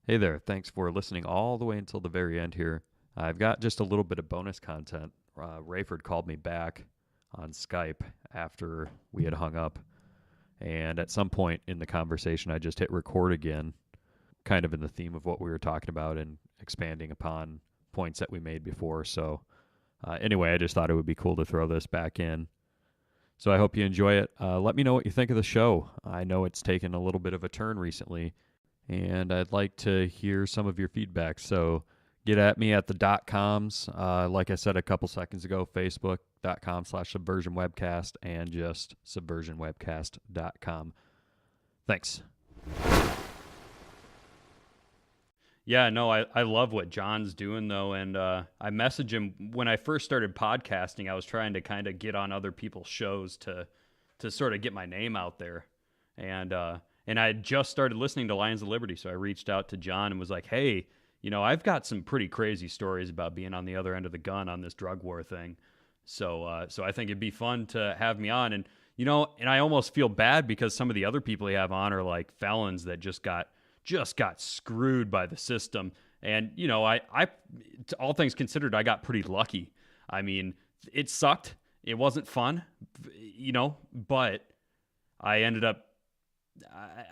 Hey there, thanks for listening all the way until the very end here. I've got just a little bit of bonus content. Raeford called me back on Skype after we had hung up, and at some point in the conversation I just hit record again, kind of in the theme of what we were talking about and expanding upon points that we made before. So anyway, I just thought it would be cool to throw this back in. So I hope you enjoy it. Let me know what you think of the show. I know it's taken a little bit of a turn recently, and I'd like to hear some of your feedback. So get at me at the .coms. Like I said a couple seconds ago, facebook.com/subversionwebcast and just subversionwebcast.com. Thanks. Yeah, no, I love what John's doing, though, and I messaged him when I first started podcasting. I was trying to kind of get on other people's shows to sort of get my name out there, and I had just started listening to Lions of Liberty, so I reached out to John and was like, hey, I've got some pretty crazy stories about being on the other end of the gun on this drug war thing, so I think it'd be fun to have me on, and and I almost feel bad because some of the other people you have on are like felons that just got screwed by the system. And, I all things considered, I got pretty lucky. I mean, it sucked. It wasn't fun, but I ended up,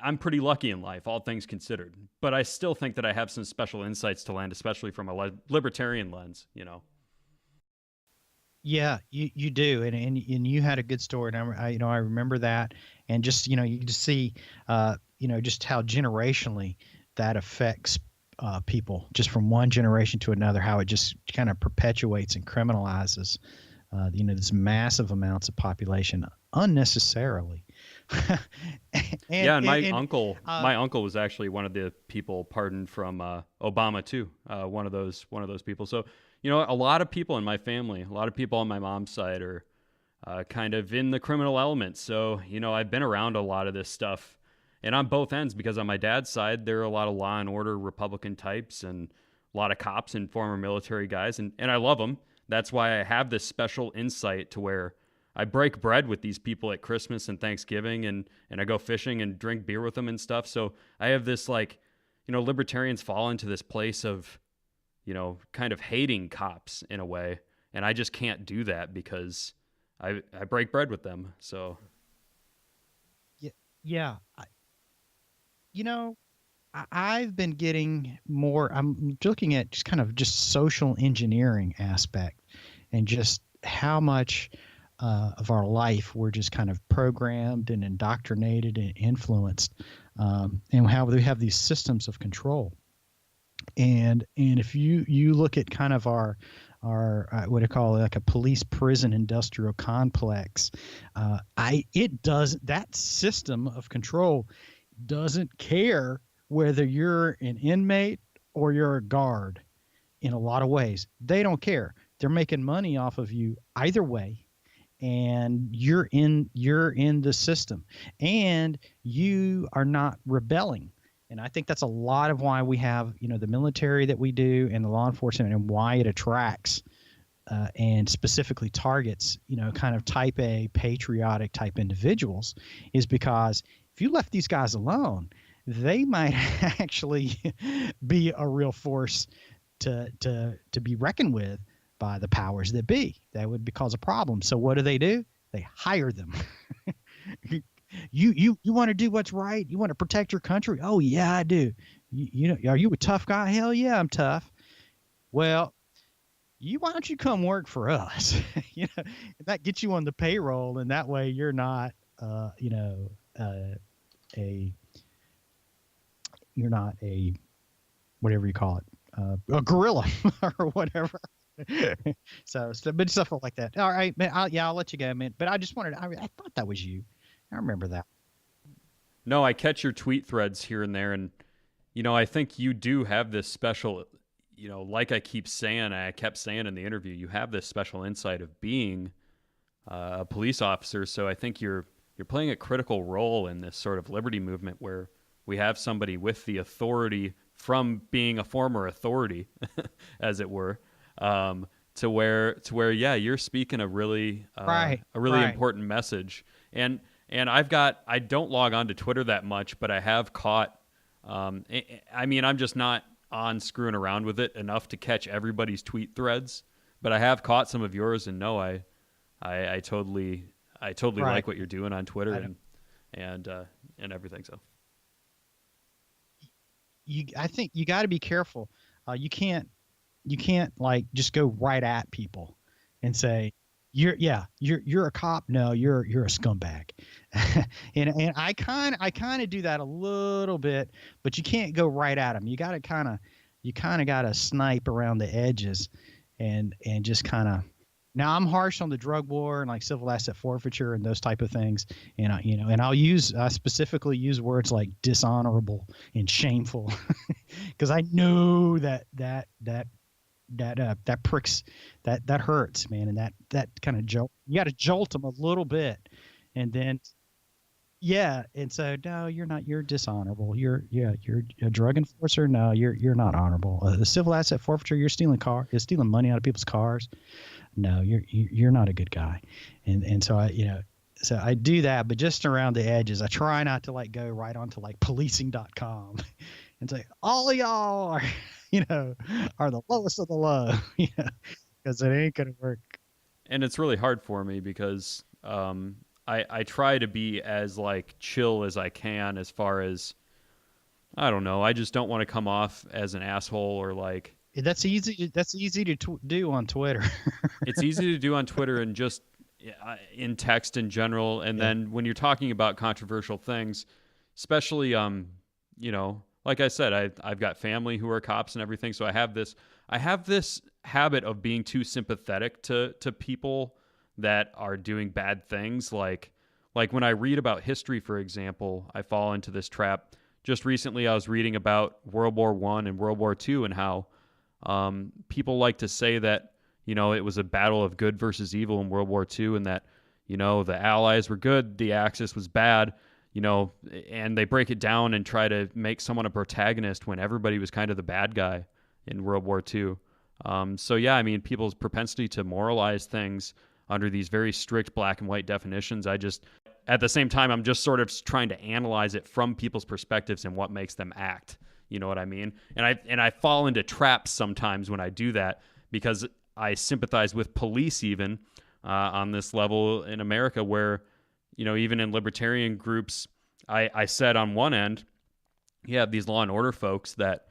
I'm pretty lucky in life, all things considered. But I still think that I have some special insights to land, especially from a libertarian lens, Yeah, you do, and you had a good story, and I remember that, and just you just see just how generationally that affects people, just from one generation to another, how it just kind of perpetuates and criminalizes this massive amounts of population unnecessarily. And my uncle was actually one of the people pardoned from Obama too. One of those people. So, a lot of people in my family, a lot of people on my mom's side are kind of in the criminal element. So, I've been around a lot of this stuff, and on both ends, because on my dad's side, there are a lot of law and order Republican types and a lot of cops and former military guys, and I love them. That's why I have this special insight to where I break bread with these people at Christmas and Thanksgiving, and I go fishing and drink beer with them and stuff. So I have this libertarians fall into this place of, kind of hating cops in a way. And I just can't do that because I break bread with them. So. Yeah. I've been getting more, I'm looking at just social engineering aspect and just how much of our life we're just kind of programmed and indoctrinated and influenced, and how we have these systems of control. And if you look at kind of our what I call like a police prison industrial complex, that system of control doesn't care whether you're an inmate or you're a guard. In a lot of ways, they don't care. They're making money off of you either way, and you're in the system, and you are not rebelling. And I think that's a lot of why we have the military that we do and the law enforcement, and why it attracts and specifically targets kind of type A patriotic type individuals, is because if you left these guys alone, they might actually be a real force to be reckoned with by the powers that be. That would cause a problem. So what do? They hire them. You want to do what's right? You want to protect your country? Oh yeah, I do. Are you a tough guy? Hell yeah, I'm tough. Well, why don't you come work for us? That gets you on the payroll, and that way you're not you're not a whatever you call it, a gorilla or whatever. so but stuff like that. All right, man. I'll let you go, man. But I just wanted I thought that was you. I remember that. No, I catch your tweet threads here and there, and I think you do have this special, like I kept saying in the interview, you have this special insight of being a police officer. So I think you're playing a critical role in this sort of liberty movement where we have somebody with the authority from being a former authority, as it were, to where yeah, you're speaking a really important message. And I don't log on to Twitter that much, but I have caught, I mean, I'm just not on screwing around with it enough to catch everybody's tweet threads, but I have caught some of yours, and no, I totally like what you're doing on Twitter and everything. So I think you got to be careful. You can't like just go right at people and say, you're a cop. No, you're a scumbag. and I kind of do that a little bit, but you can't go right at them. You got to kind of got to snipe around the edges and just kind of. Now I'm harsh on the drug war and like civil asset forfeiture and those type of things. And I specifically use words like dishonorable and shameful because I know that pricks, that hurts, man. And that kind of jolt, you got to jolt them a little bit. And then, yeah. And so, no, you're not, you're dishonorable. You're a drug enforcer. No, you're not honorable. The civil asset forfeiture, you're stealing money out of people's cars. No, you're not a good guy. And so So I do that, but just around the edges. I try not to like go right onto like policing.com and say all of y'all are, are the lowest of the low, because it ain't gonna work. And it's really hard for me because I try to be as like chill as I can as far as, I don't know, I just don't want to come off as an asshole or like. That's easy to do on Twitter. It's easy to do on Twitter and just in text in general. And then when you're talking about controversial things, especially, like I said, I've got family who are cops and everything. So I have this habit of being too sympathetic to people that are doing bad things. Like when I read about history, for example, I fall into this trap. Just recently, I was reading about World War I and World War II and how people like to say that, it was a battle of good versus evil in World War II and that, the Allies were good, the Axis was bad, and they break it down and try to make someone a protagonist when everybody was kind of the bad guy in World War II. So, yeah, I mean, people's propensity to moralize things under these very strict black and white definitions, at the same time, I'm just sort of trying to analyze it from people's perspectives and what makes them act. You know what I mean? And I fall into traps sometimes when I do that because I sympathize with police even on this level in America where, even in libertarian groups, I said on one end, you have these law and order folks that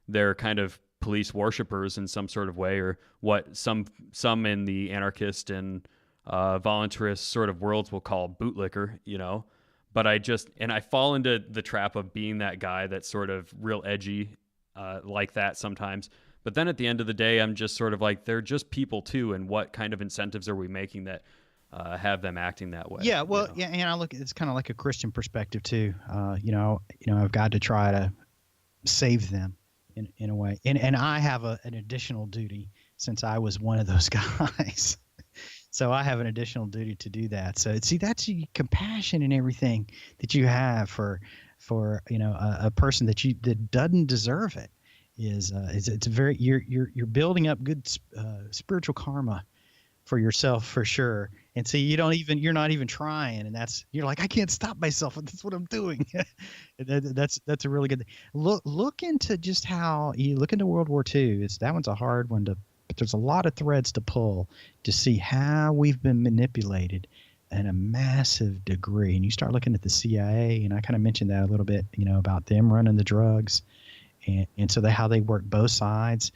they're kind of police worshipers in some sort of way, or what some in the anarchist and voluntarist sort of worlds will call bootlicker, but I fall into the trap of being that guy that's sort of real edgy like that sometimes. But then at the end of the day, I'm just sort of like, they're just people too. And what kind of incentives are we making that have them acting that way? Yeah. Well, yeah. And I look, it's kind of like a Christian perspective too. I've got to try to save them in a way. And I have an additional duty since I was one of those guys. So I have an additional duty to do that. So see, that's the compassion and everything that you have for a person that doesn't deserve it. It's very you're building up good spiritual karma for yourself for sure. And so you're not even trying, and you're like, I can't stop myself. That's what I'm doing. That's a really good thing. Look into just how you look into World War II. That one's a hard one but there's a lot of threads to pull to see how we've been manipulated in a massive degree. And you start looking at the CIA, and I kind of mentioned that a little bit, about them running the drugs. And so how they work both sides.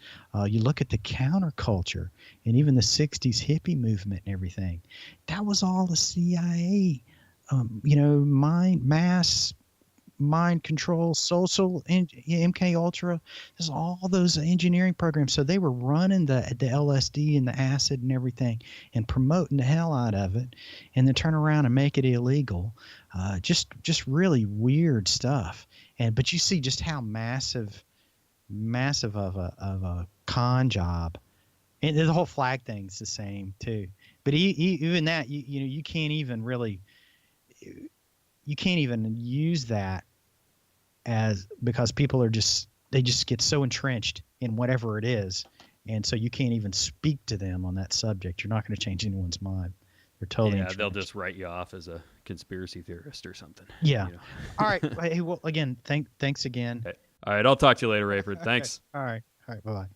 You look at the counterculture and even the 60s hippie movement and everything. That was all the CIA, mind control, social, MK Ultra. There's all those engineering programs. So they were running the LSD and the acid and everything and promoting the hell out of it, and then turn around and make it illegal. Just really weird stuff. But you see just how massive of a con job, and the whole flag thing's the same too. But even that, you can't even really, you can't even use that because people they just get so entrenched in whatever it is, and so you can't even speak to them on that subject. You're not going to change anyone's mind. They're totally entrenched. They'll just write you off as a conspiracy theorist or something. Yeah. All right. Hey, well, again, thanks again. Okay. All right. I'll talk to you later, Rayford. Thanks. All right. Bye-bye.